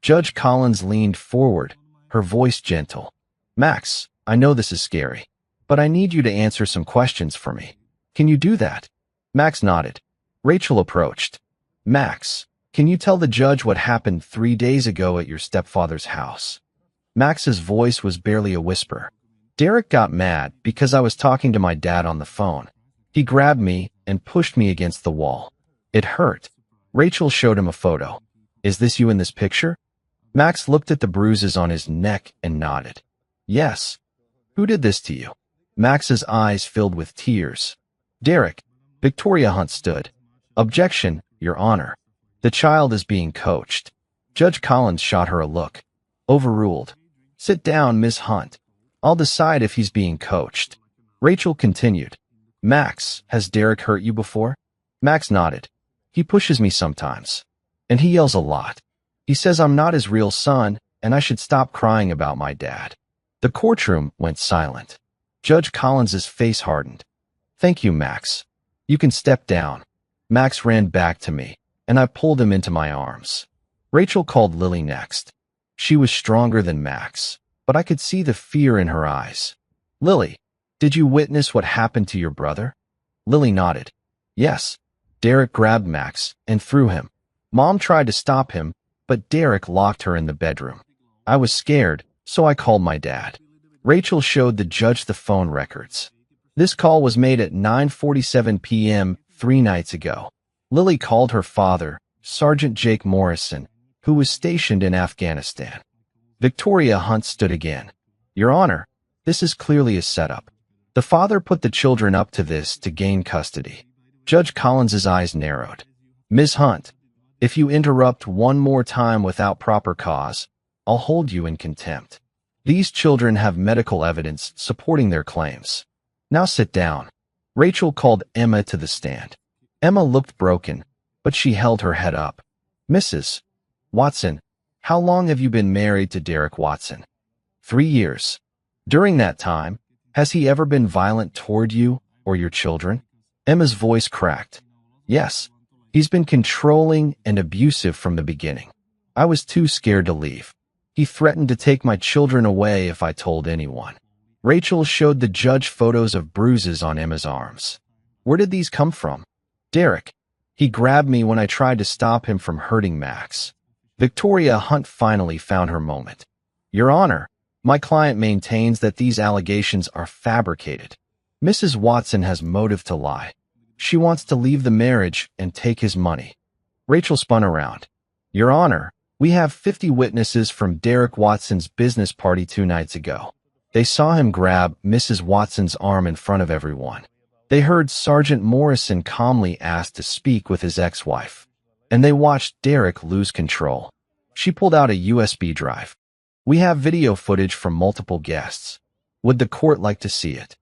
Judge Collins leaned forward, her voice gentle. Max, I know this is scary, but I need you to answer some questions for me. Can you do that? Max nodded. Rachel approached. Max, can you tell the judge what happened 3 days ago at your stepfather's house? Max's voice was barely a whisper. Derek got mad because I was talking to my dad on the phone. He grabbed me and pushed me against the wall. It hurt. Rachel showed him a photo. Is this you in this picture? Max looked at the bruises on his neck and nodded. Yes. Who did this to you? Max's eyes filled with tears. Derek. Victoria Hunt stood. Objection, Your Honor. The child is being coached. Judge Collins shot her a look. Overruled. Sit down, Miss Hunt. I'll decide if he's being coached. Rachel continued. Max, has Derek hurt you before? Max nodded. He pushes me sometimes. And he yells a lot. He says I'm not his real son, and I should stop crying about my dad. The courtroom went silent. Judge Collins's face hardened. Thank you, Max. You can step down. Max ran back to me, and I pulled him into my arms. Rachel called Lily next. She was stronger than Max, but I could see the fear in her eyes. Lily, did you witness what happened to your brother? Lily nodded. Yes. Derek grabbed Max and threw him. Mom tried to stop him, but Derek locked her in the bedroom. I was scared, so I called my dad. Rachel showed the judge the phone records. This call was made at 9:47 p.m. 3 nights ago. Lily called her father, Sergeant Jake Morrison, who was stationed in Afghanistan. Victoria Hunt stood again. Your Honor, this is clearly a setup. The father put the children up to this to gain custody. Judge Collins's eyes narrowed. Ms. Hunt, if you interrupt one more time without proper cause, I'll hold you in contempt. These children have medical evidence supporting their claims. Now sit down. Rachel called Emma to the stand. Emma looked broken, but she held her head up. Mrs. Watson, how long have you been married to Derek Watson? 3 years. During that time, has he ever been violent toward you or your children? Emma's voice cracked. Yes, he's been controlling and abusive from the beginning. I was too scared to leave. He threatened to take my children away if I told anyone. Rachel showed the judge photos of bruises on Emma's arms. Where did these come from? Derek. He grabbed me when I tried to stop him from hurting Max. Victoria Hunt finally found her moment. Your Honor, my client maintains that these allegations are fabricated. Mrs. Watson has motive to lie. She wants to leave the marriage and take his money. Rachel spun around. Your Honor, we have 50 witnesses from Derek Watson's business party 2 nights ago. They saw him grab Mrs. Watson's arm in front of everyone. They heard Sergeant Morrison calmly ask to speak with his ex-wife. And they watched Derek lose control. She pulled out a USB drive. We have video footage from multiple guests. Would the court like to see it?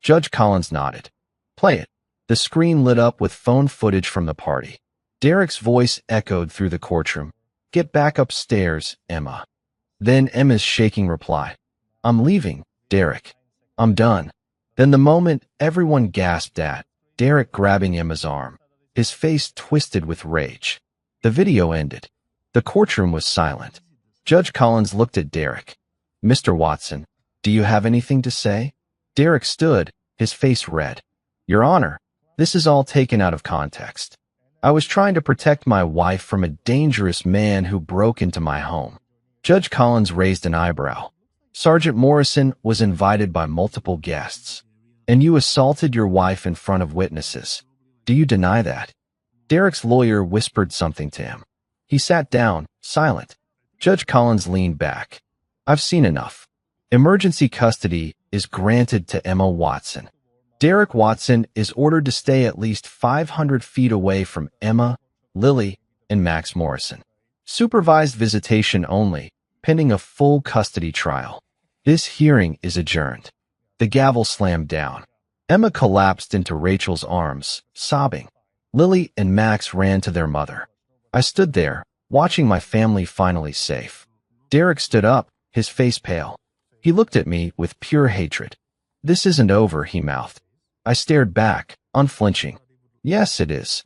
Judge Collins nodded. Play it. The screen lit up with phone footage from the party. Derek's voice echoed through the courtroom. Get back upstairs, Emma. Then Emma's shaking reply. I'm leaving, Derek. I'm done. Then the moment everyone gasped at, Derek grabbing Emma's arm, his face twisted with rage. The video ended. The courtroom was silent. Judge Collins looked at Derek. Mr. Watson, do you have anything to say? Derek stood, his face red. Your Honor, this is all taken out of context. I was trying to protect my wife from a dangerous man who broke into my home. Judge Collins raised an eyebrow. Sergeant Morrison was invited by multiple guests. And you assaulted your wife in front of witnesses. Do you deny that? Derek's lawyer whispered something to him. He sat down, silent. Judge Collins leaned back. I've seen enough. Emergency custody is granted to Emma Watson. Derek Watson is ordered to stay at least 500 feet away from Emma, Lily, and Max Morrison. Supervised visitation only, pending a full custody trial. This hearing is adjourned. The gavel slammed down. Emma collapsed into Rachel's arms, sobbing. Lily and Max ran to their mother. I stood there, watching my family finally safe. Derek stood up, his face pale. He looked at me with pure hatred. This isn't over, he mouthed. I stared back, unflinching. Yes, it is.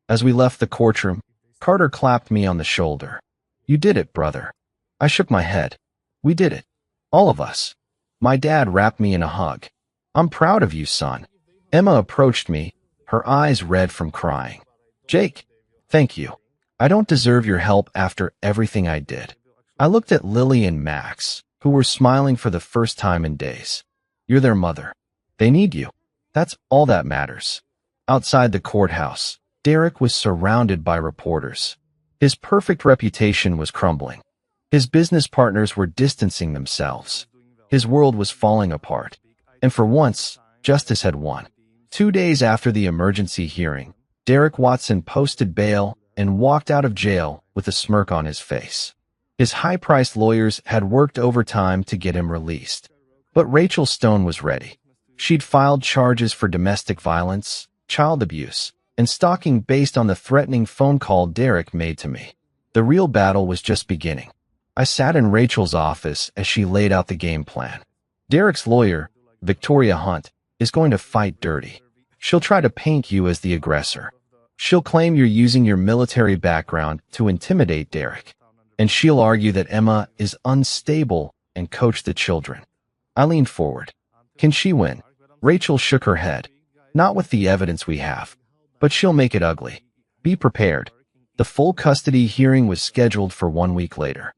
As we left the courtroom, Carter clapped me on the shoulder. You did it, brother. I shook my head. We did it. All of us. My dad wrapped me in a hug. I'm proud of you, son. Emma approached me, her eyes red from crying. Jake, thank you. I don't deserve your help after everything I did. I looked at Lily and Max, who were smiling for the first time in days. You're their mother. They need you. That's all that matters. Outside the courthouse, Derek was surrounded by reporters. His perfect reputation was crumbling. His business partners were distancing themselves. His world was falling apart. And for once, justice had won. 2 days after the emergency hearing, Derek Watson posted bail and walked out of jail with a smirk on his face. His high-priced lawyers had worked overtime to get him released. But Rachel Stone was ready. She'd filed charges for domestic violence, child abuse, and stalking based on the threatening phone call Derek made to me. The real battle was just beginning. I sat in Rachel's office as she laid out the game plan. Derek's lawyer, Victoria Hunt, is going to fight dirty. She'll try to paint you as the aggressor. She'll claim you're using your military background to intimidate Derek. And she'll argue that Emma is unstable and coach the children. I leaned forward. Can she win? Rachel shook her head. Not with the evidence we have. But she'll make it ugly. Be prepared. The full custody hearing was scheduled for 1 week later.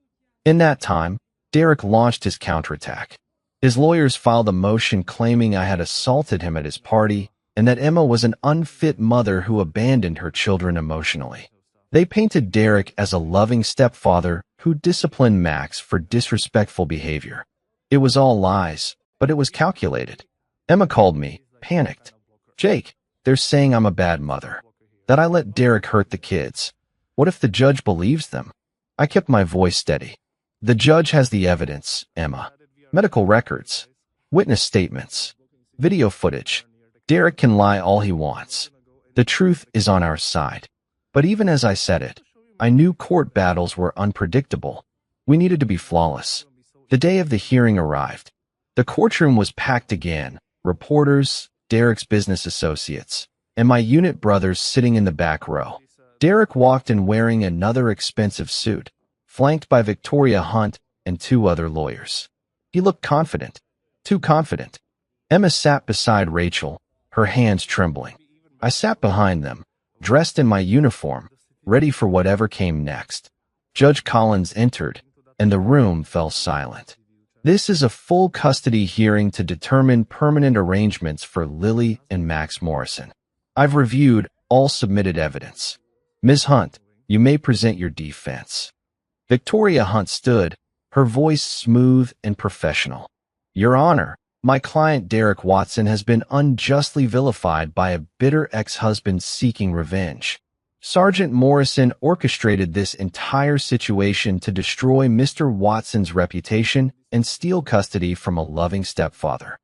In that time, Derek launched his counterattack. His lawyers filed a motion claiming I had assaulted him at his party and that Emma was an unfit mother who abandoned her children emotionally. They painted Derek as a loving stepfather who disciplined Max for disrespectful behavior. It was all lies, but it was calculated. Emma called me, panicked. Jake, they're saying I'm a bad mother, that I let Derek hurt the kids. What if the judge believes them? I kept my voice steady. The judge has the evidence, Emma. Medical records, witness statements, video footage. Derek can lie all he wants. The truth is on our side. But even as I said it, I knew court battles were unpredictable. We needed to be flawless. The day of the hearing arrived. The courtroom was packed again. Reporters, Derek's business associates, and my unit brothers sitting in the back row. Derek walked in wearing another expensive suit, flanked by Victoria Hunt and 2 other lawyers. He looked confident. Too confident. Emma sat beside Rachel, her hands trembling. I sat behind them, dressed in my uniform, ready for whatever came next. Judge Collins entered, and the room fell silent. This is a full custody hearing to determine permanent arrangements for Lily and Max Morrison. I've reviewed all submitted evidence. Ms. Hunt, you may present your defense. Victoria Hunt stood, her voice smooth and professional. Your Honor, my client Derek Watson has been unjustly vilified by a bitter ex-husband seeking revenge. Sergeant Morrison orchestrated this entire situation to destroy Mr. Watson's reputation and steal custody from a loving stepfather.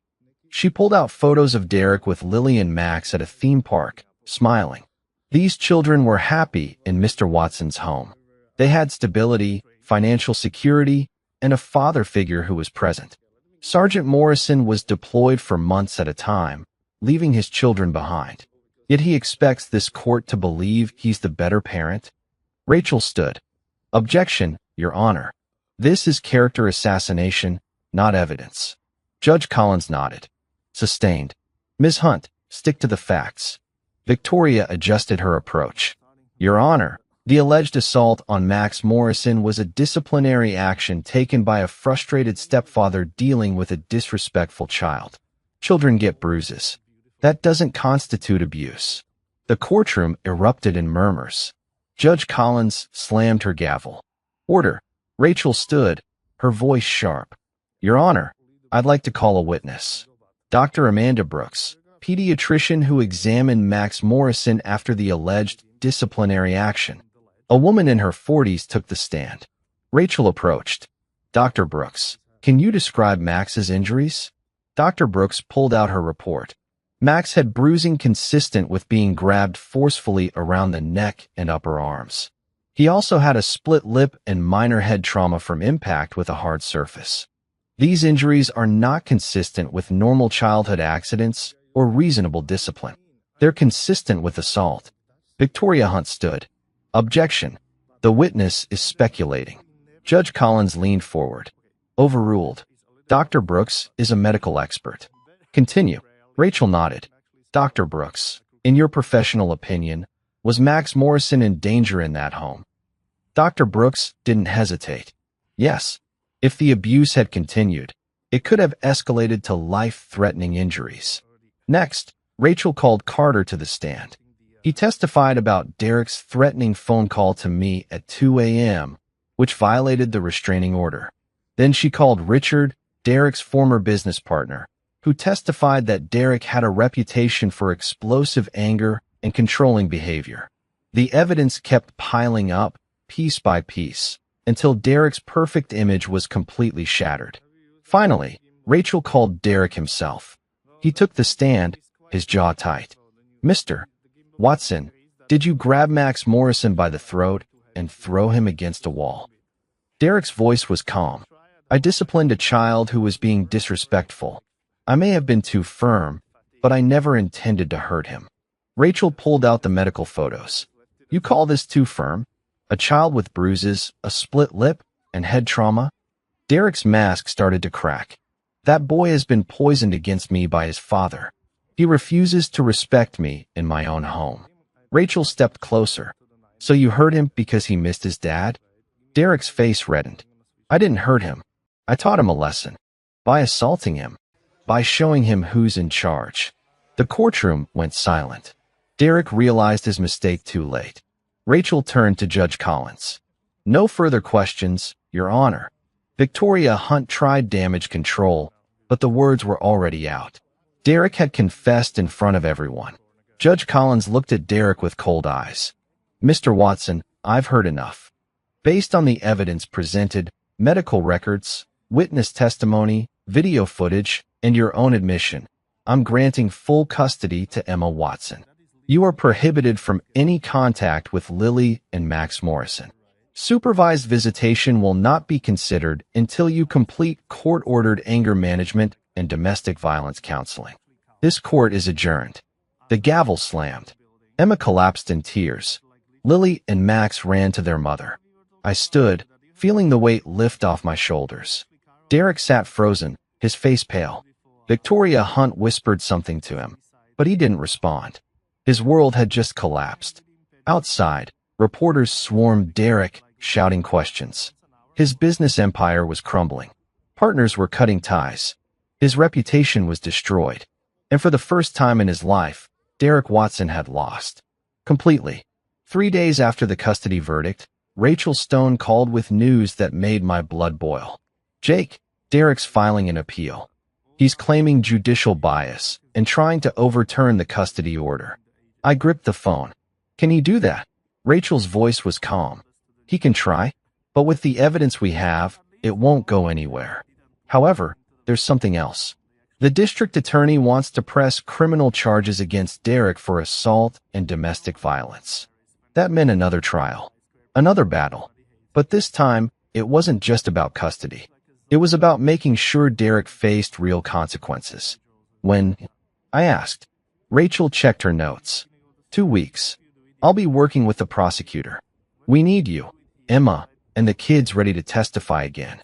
She pulled out photos of Derek with Lily and Max at a theme park, smiling. These children were happy in Mr. Watson's home. They had stability, financial security, and a father figure who was present. Sergeant Morrison was deployed for months at a time, leaving his children behind. Yet he expects this court to believe he's the better parent? Rachel stood. Objection, Your Honor. This is character assassination, not evidence. Judge Collins nodded. Sustained. Ms. Hunt, stick to the facts. Victoria adjusted her approach. Your Honor, the alleged assault on Max Morrison was a disciplinary action taken by a frustrated stepfather dealing with a disrespectful child. Children get bruises. That doesn't constitute abuse. The courtroom erupted in murmurs. Judge Collins slammed her gavel. Order. Rachel stood, her voice sharp. Your Honor, I'd like to call a witness. Dr. Amanda Brooks, pediatrician who examined Max Morrison after the alleged disciplinary action. A woman in her 40s took the stand. Rachel approached. Dr. Brooks, can you describe Max's injuries? Dr. Brooks pulled out her report. Max had bruising consistent with being grabbed forcefully around the neck and upper arms. He also had a split lip and minor head trauma from impact with a hard surface. These injuries are not consistent with normal childhood accidents or reasonable discipline. They're consistent with assault. Victoria Hunt stood. Objection. The witness is speculating. Judge Collins leaned forward. Overruled. Dr. Brooks is a medical expert. Continue. Rachel nodded. Dr. Brooks, in your professional opinion, was Max Morrison in danger in that home? Dr. Brooks didn't hesitate. Yes. If the abuse had continued, it could have escalated to life-threatening injuries. Next, Rachel called Carter to the stand. He testified about Derek's threatening phone call to me at 2 a.m., which violated the restraining order. Then she called Richard, Derek's former business partner, who testified that Derek had a reputation for explosive anger and controlling behavior. The evidence kept piling up, piece by piece, until Derek's perfect image was completely shattered. Finally, Rachel called Derek himself. He took the stand, his jaw tight. Mr. Watson, did you grab Max Morrison by the throat and throw him against a wall? Derek's voice was calm. I disciplined a child who was being disrespectful. I may have been too firm, but I never intended to hurt him. Rachel pulled out the medical photos. You call this too firm? A child with bruises, a split lip, and head trauma? Derek's mask started to crack. That boy has been poisoned against me by his father. He refuses to respect me in my own home. Rachel stepped closer. So you hurt him because he missed his dad? Derek's face reddened. I didn't hurt him. I taught him a lesson. By assaulting him. By showing him who's in charge. The courtroom went silent. Derek realized his mistake too late. Rachel turned to Judge Collins. No further questions, Your Honor. Victoria Hunt tried damage control, but the words were already out. Derek had confessed in front of everyone. Judge Collins looked at Derek with cold eyes. Mr. Watson, I've heard enough. Based on the evidence presented, medical records, witness testimony, video footage, and your own admission, I'm granting full custody to Emma Watson. You are prohibited from any contact with Lily and Max Morrison. Supervised visitation will not be considered until you complete court-ordered anger management and domestic violence counseling. This court is adjourned. The gavel slammed. Emma collapsed in tears. Lily and Max ran to their mother. I stood, feeling the weight lift off my shoulders. Derek sat frozen, his face pale. Victoria Hunt whispered something to him, but he didn't respond. His world had just collapsed. Outside, reporters swarmed Derek, shouting questions. His business empire was crumbling. Partners were cutting ties. His reputation was destroyed. And for the first time in his life, Derek Watson had lost. Completely. 3 days after the custody verdict, Rachel Stone called with news that made my blood boil. Jake, Derek's filing an appeal. He's claiming judicial bias and trying to overturn the custody order. I gripped the phone. Can he do that? Rachel's voice was calm. He can try, but with the evidence we have, it won't go anywhere. However, there's something else. The district attorney wants to press criminal charges against Derek for assault and domestic violence. That meant another trial, another battle. But this time, it wasn't just about custody. It was about making sure Derek faced real consequences. When I asked, Rachel checked her notes. 2 weeks. I'll be working with the prosecutor. We need you, Emma, and the kids ready to testify again.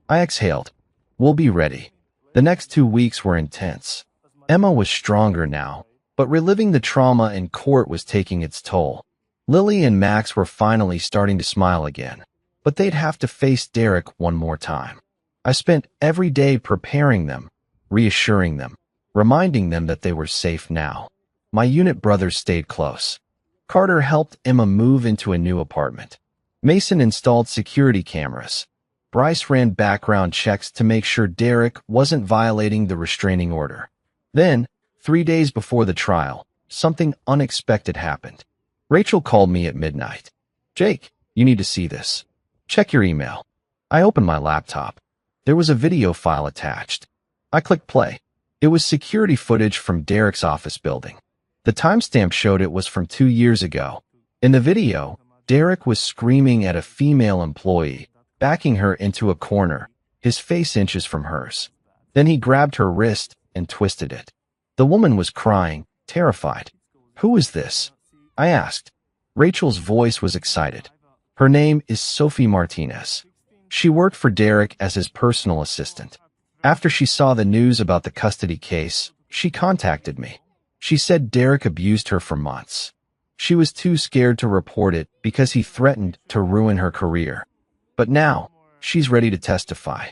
I exhaled. We'll be ready. The next 2 weeks were intense. Emma was stronger now, but reliving the trauma in court was taking its toll. Lily and Max were finally starting to smile again, but they'd have to face Derek one more time. I spent every day preparing them, reassuring them, reminding them that they were safe now. My unit brothers stayed close. Carter helped Emma move into a new apartment. Mason installed security cameras. Bryce ran background checks to make sure Derek wasn't violating the restraining order. Then, 3 days before the trial, something unexpected happened. Rachel called me at midnight. Jake, you need to see this. Check your email. I opened my laptop. There was a video file attached. I clicked play. It was security footage from Derek's office building. The timestamp showed it was from 2 years ago. In the video, Derek was screaming at a female employee, backing her into a corner, his face inches from hers. Then he grabbed her wrist and twisted it. The woman was crying, terrified. Who is this? I asked. Rachel's voice was excited. Her name is Sophie Martinez. She worked for Derek as his personal assistant. After she saw the news about the custody case, she contacted me. She said Derek abused her for months. She was too scared to report it because he threatened to ruin her career. But now, she's ready to testify.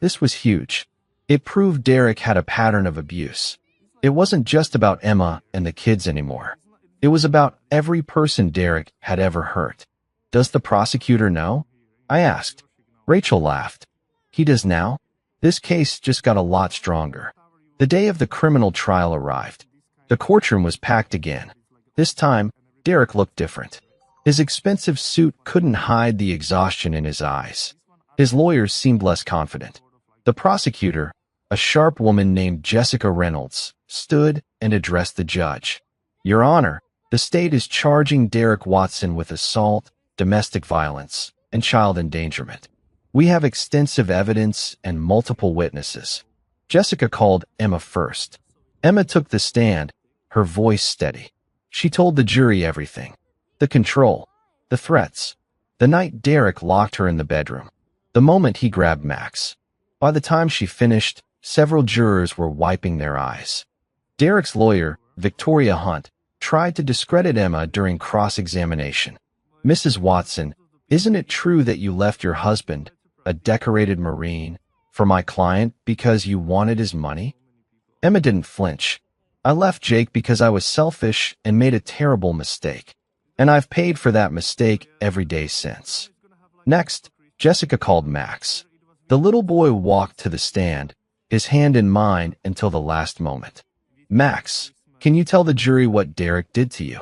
This was huge. It proved Derek had a pattern of abuse. It wasn't just about Emma and the kids anymore. It was about every person Derek had ever hurt. Does the prosecutor know? I asked. Rachel laughed. He does now? This case just got a lot stronger. The day of the criminal trial arrived. The courtroom was packed again. This time, Derek looked different. His expensive suit couldn't hide the exhaustion in his eyes. His lawyers seemed less confident. The prosecutor, a sharp woman named Jessica Reynolds stood and addressed the judge. Your Honor, the state is charging Derek Watson with assault, domestic violence, and child endangerment. We have extensive evidence and multiple witnesses. Jessica called Emma first. Emma took the stand, her voice steady. She told the jury everything. The control, the threats, the night Derek locked her in the bedroom, the moment he grabbed Max. By the time she finished, several jurors were wiping their eyes. Derek's lawyer, Victoria Hunt, tried to discredit Emma during cross-examination. Mrs. Watson, isn't it true that you left your husband, a decorated Marine, for my client because you wanted his money? Emma didn't flinch. I left Jake because I was selfish and made a terrible mistake. And I've paid for that mistake every day since. Next, Jessica called Max. The little boy walked to the stand, his hand in mine until the last moment. Max, can you tell the jury what Derek did to you?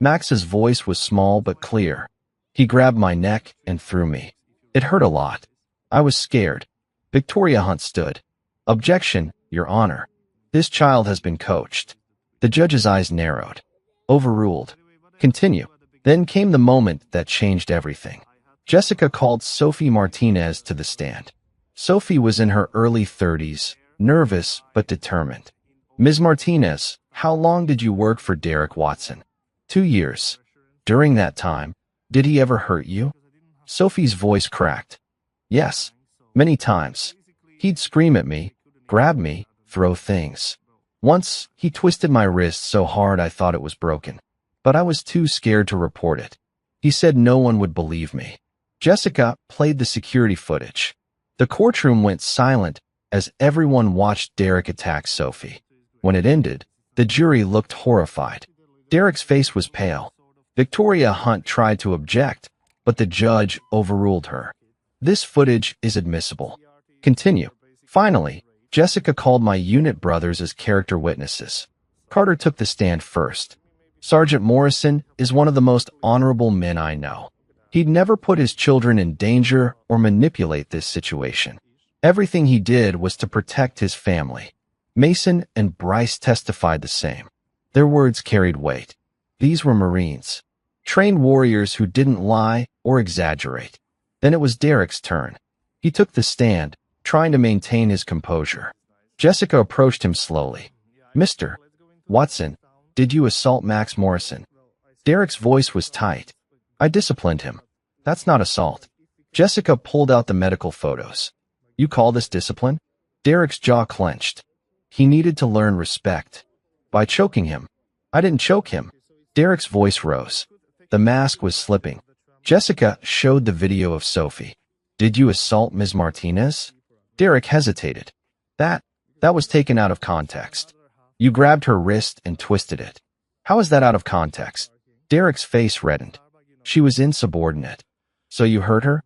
Max's voice was small but clear. He grabbed my neck and threw me. It hurt a lot. I was scared. Victoria Hunt stood. Objection, Your Honor. This child has been coached. The judge's eyes narrowed. Overruled. Continue. Then came the moment that changed everything. Jessica called Sophie Martinez to the stand. Sophie was in her early 30s, nervous but determined. Ms. Martinez, how long did you work for Derek Watson? 2 years. During that time, did he ever hurt you? Sophie's voice cracked. Yes, many times. He'd scream at me, grab me, throw things. Once, he twisted my wrist so hard I thought it was broken. But I was too scared to report it. He said no one would believe me. Jessica played the security footage. The courtroom went silent as everyone watched Derek attack Sophie. When it ended, the jury looked horrified. Derek's face was pale. Victoria Hunt tried to object, but the judge overruled her. This footage is admissible. Continue. Finally, Jessica called my unit brothers as character witnesses. Carter took the stand first. Sergeant Morrison is one of the most honorable men I know. He'd never put his children in danger or manipulate this situation. Everything he did was to protect his family. Mason and Bryce testified the same. Their words carried weight. These were Marines, trained warriors who didn't lie or exaggerate. Then it was Derek's turn. He took the stand, trying to maintain his composure. Jessica approached him slowly. Mr. Watson, did you assault Max Morrison? Derek's voice was tight. I disciplined him. That's not assault. Jessica pulled out the medical photos. You call this discipline? Derek's jaw clenched. He needed to learn respect. By choking him. I didn't choke him. Derek's voice rose. The mask was slipping. Jessica showed the video of Sophie. Did you assault Ms. Martinez? Derek hesitated. That was taken out of context. You grabbed her wrist and twisted it. How is that out of context? Derek's face reddened. She was insubordinate. So you hurt her?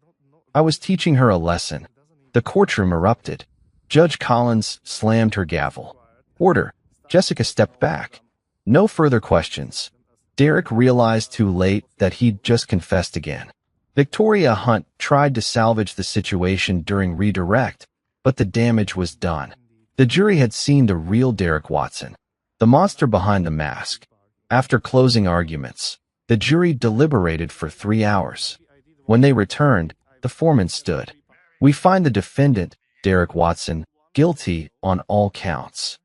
I was teaching her a lesson. The courtroom erupted. Judge Collins slammed her gavel. Order. Jessica stepped back. No further questions. Derek realized too late that he'd just confessed again. Victoria Hunt tried to salvage the situation during redirect, but the damage was done. The jury had seen the real Derek Watson, the monster behind the mask. After closing arguments, the jury deliberated for 3 hours. When they returned, the foreman stood. We find the defendant, Derek Watson, guilty on all counts.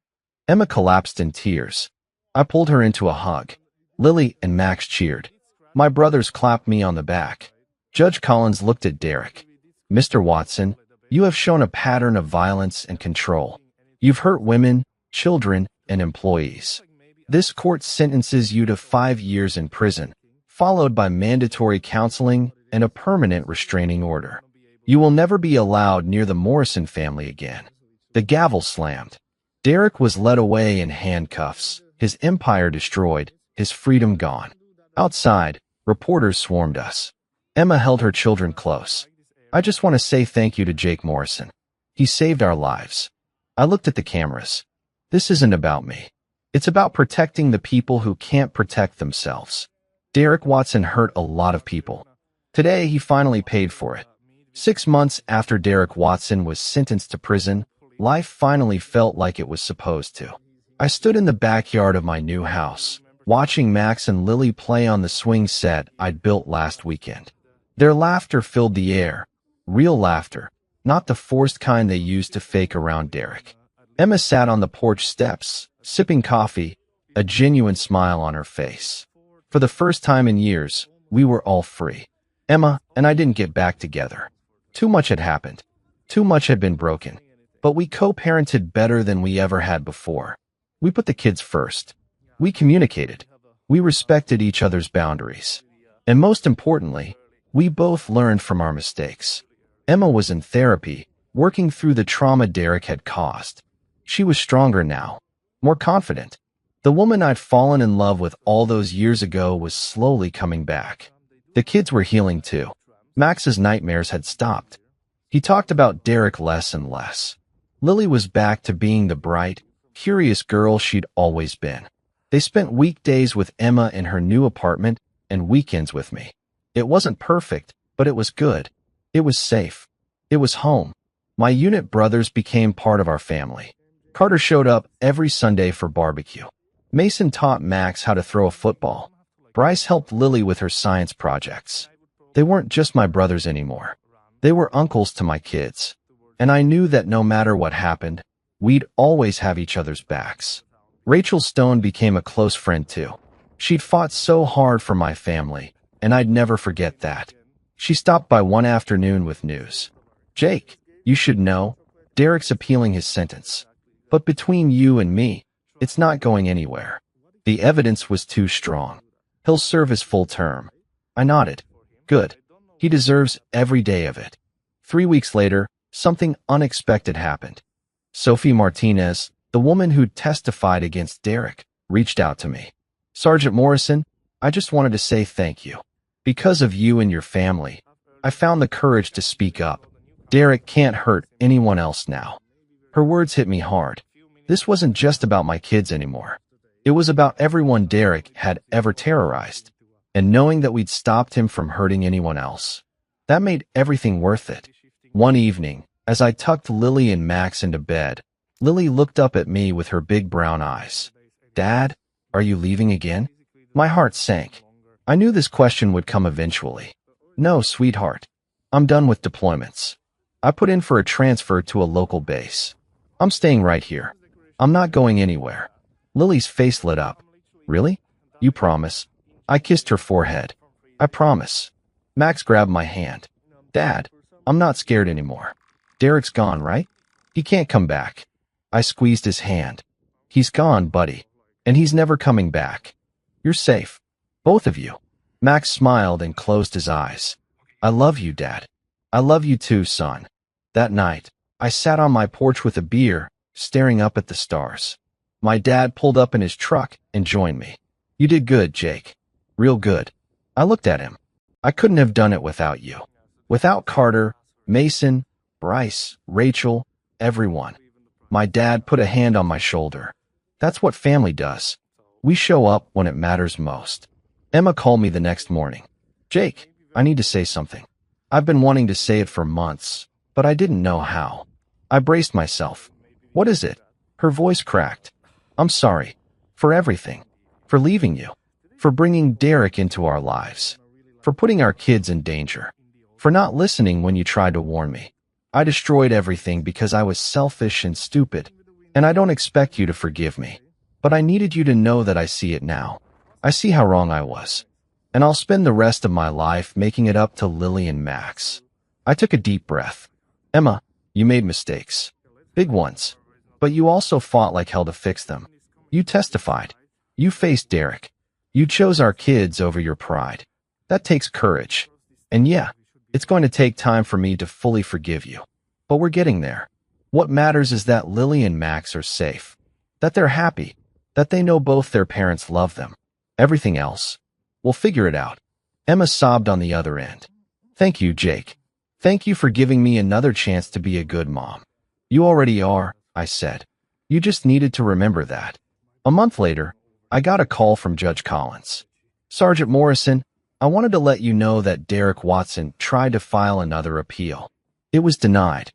Emma collapsed in tears. I pulled her into a hug. Lily and Max cheered. My brothers clapped me on the back. Judge Collins looked at Derek. Mr. Watson, you have shown a pattern of violence and control. You've hurt women, children, and employees. This court sentences you to 5 years in prison, followed by mandatory counseling and a permanent restraining order. You will never be allowed near the Morrison family again. The gavel slammed. Derek was led away in handcuffs, his empire destroyed, his freedom gone. Outside, reporters swarmed us. Emma held her children close. I just want to say thank you to Jake Morrison. He saved our lives. I looked at the cameras. This isn't about me. It's about protecting the people who can't protect themselves. Derek Watson hurt a lot of people. Today, he finally paid for it. 6 months after Derek Watson was sentenced to prison, Life finally felt like it was supposed to. I stood in the backyard of my new house, watching Max and Lily play on the swing set I'd built last weekend. Their laughter filled the air. Real laughter, not the forced kind they used to fake around Derek. Emma sat on the porch steps, sipping coffee, a genuine smile on her face. For the first time in years, we were all free. Emma and I didn't get back together. Too much had happened. Too much had been broken. But we co-parented better than we ever had before. We put the kids first. We communicated. We respected each other's boundaries. And most importantly, we both learned from our mistakes. Emma was in therapy, working through the trauma Derek had caused. She was stronger now, more confident. The woman I'd fallen in love with all those years ago was slowly coming back. The kids were healing too. Max's nightmares had stopped. He talked about Derek less and less. Lily was back to being the bright, curious girl she'd always been. They spent weekdays with Emma in her new apartment and weekends with me. It wasn't perfect, but it was good. It was safe. It was home. My unit brothers became part of our family. Carter showed up every Sunday for barbecue. Mason taught Max how to throw a football. Bryce helped Lily with her science projects. They weren't just my brothers anymore. They were uncles to my kids. And I knew that no matter what happened, we'd always have each other's backs. Rachel Stone became a close friend too. She'd fought so hard for my family, and I'd never forget that. She stopped by one afternoon with news. "Jake, you should know, Derek's appealing his sentence. But between you and me, it's not going anywhere. The evidence was too strong. He'll serve his full term." I nodded. Good. He deserves every day of it. 3 weeks later, something unexpected happened. Sophie Martinez, the woman who'd testified against Derek, reached out to me. "Sergeant Morrison, I just wanted to say thank you. Because of you and your family, I found the courage to speak up. Derek can't hurt anyone else now." Her words hit me hard. This wasn't just about my kids anymore. It was about everyone Derek had ever terrorized. And knowing that we'd stopped him from hurting anyone else, that made everything worth it. One evening, as I tucked Lily and Max into bed, Lily looked up at me with her big brown eyes. "Dad, are you leaving again?" My heart sank. I knew this question would come eventually. "No, sweetheart. I'm done with deployments. I put in for a transfer to a local base. I'm staying right here. I'm not going anywhere." Lily's face lit up. "Really? You promise?" I kissed her forehead. "I promise." Max grabbed my hand. "Dad, I'm not scared anymore. Derek's gone, right? He can't come back." I squeezed his hand. "He's gone, buddy. And he's never coming back. You're safe. Both of you." Max smiled and closed his eyes. "I love you, Dad. I love you too, son." That night, I sat on my porch with a beer, staring up at the stars. My dad pulled up in his truck and joined me. "You did good, Jake. Real good." I looked at him. "I couldn't have done it without you. Without Carter, Mason, Bryce, Rachel, everyone." My dad put a hand on my shoulder. "That's what family does. We show up when it matters most." Emma called me the next morning. "Jake, I need to say something. I've been wanting to say it for months, but I didn't know how." I braced myself. "What is it?" Her voice cracked. "I'm sorry. For everything. For leaving you. For bringing Derek into our lives. For putting our kids in danger. For not listening when you tried to warn me. I destroyed everything because I was selfish and stupid, and I don't expect you to forgive me. But I needed you to know that I see it now. I see how wrong I was. And I'll spend the rest of my life making it up to Lily and Max." I took a deep breath. "Emma, you made mistakes. Big ones. But you also fought like hell to fix them. You testified. You faced Derek. You chose our kids over your pride. That takes courage. And yeah, it's going to take time for me to fully forgive you. But we're getting there. What matters is that Lily and Max are safe. That they're happy. That they know both their parents love them. Everything else, we'll figure it out." Emma sobbed on the other end. "Thank you, Jake. Thank you for giving me another chance to be a good mom." "You already are," I said. "You just needed to remember that." A month later, I got a call from Judge Collins. "Sergeant Morrison, I wanted to let you know that Derek Watson tried to file another appeal. It was denied.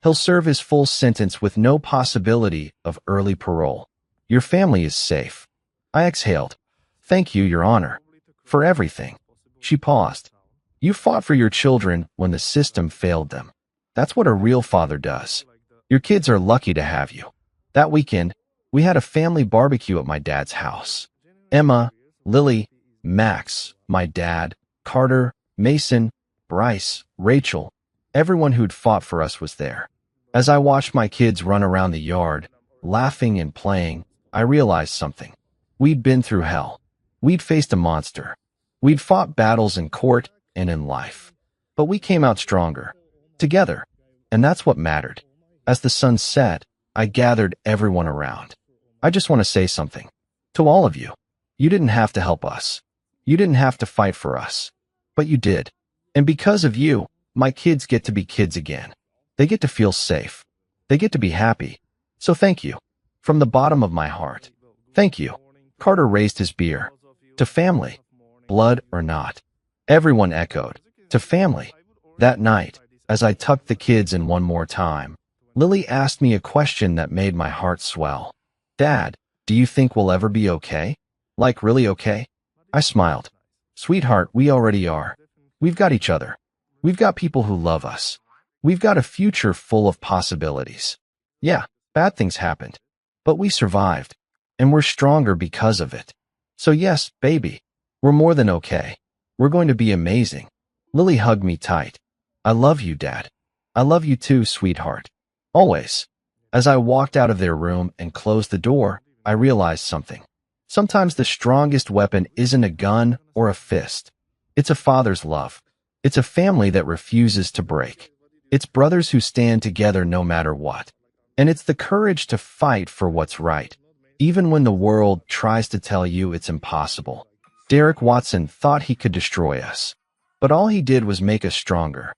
He'll serve his full sentence with no possibility of early parole. Your family is safe. I exhaled. Thank you, Your Honor, for everything. She paused. You fought for your children when the system failed them. That's what a real father does. Your kids are lucky to have you. That weekend, we had a family barbecue at my dad's house. Emma, Lily, Max, my dad, Carter, Mason, Bryce, Rachel, everyone who'd fought for us was there. As I watched my kids run around the yard, laughing and playing, I realized something. We'd been through hell. We'd faced a monster. We'd fought battles in court and in life. But we came out stronger. Together. And that's what mattered. As the sun set, I gathered everyone around. I just want to say something. To all of you. You didn't have to help us. You didn't have to fight for us. But you did. And because of you, my kids get to be kids again. They get to feel safe. They get to be happy. So thank you. From the bottom of my heart. Thank you. Carter raised his beer. To family. Blood or not. Everyone echoed. To family. That night, as I tucked the kids in one more time, Lily asked me a question that made my heart swell. Dad, do you think we'll ever be okay? Like really okay? I smiled. Sweetheart, we already are. We've got each other. We've got people who love us. We've got a future full of possibilities. Yeah, bad things happened. But we survived. And we're stronger because of it. So yes, baby, we're more than okay. We're going to be amazing. Lily hugged me tight. I love you, Dad. I love you too, sweetheart. Always. As I walked out of their room and closed the door, I realized something. Sometimes the strongest weapon isn't a gun or a fist. It's a father's love. It's a family that refuses to break. It's brothers who stand together no matter what. And it's the courage to fight for what's right, even when the world tries to tell you it's impossible. Derek Watson thought he could destroy us, but all he did was make us stronger.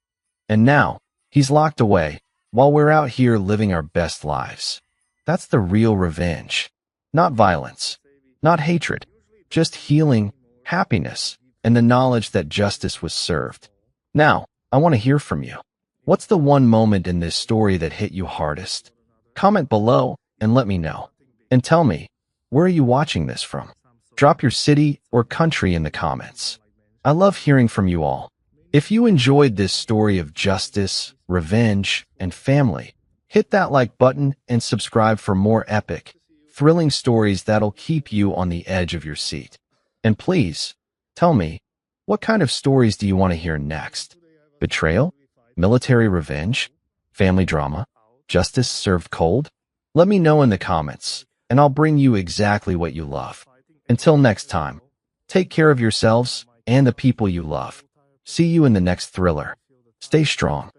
And now, he's locked away, while we're out here living our best lives. That's the real revenge. Not violence, not hatred, just healing, happiness, and the knowledge that justice was served. Now, I want to hear from you. What's the one moment in this story that hit you hardest? Comment below and let me know. And tell me, where are you watching this from? Drop your city or country in the comments. I love hearing from you all. If you enjoyed this story of justice, revenge, and family, hit that like button and subscribe for more epic, thrilling stories that'll keep you on the edge of your seat. And please, tell me, what kind of stories do you want to hear next? Betrayal? Military revenge? Family drama? Justice served cold? Let me know in the comments, and I'll bring you exactly what you love. Until next time, take care of yourselves and the people you love. See you in the next thriller. Stay strong.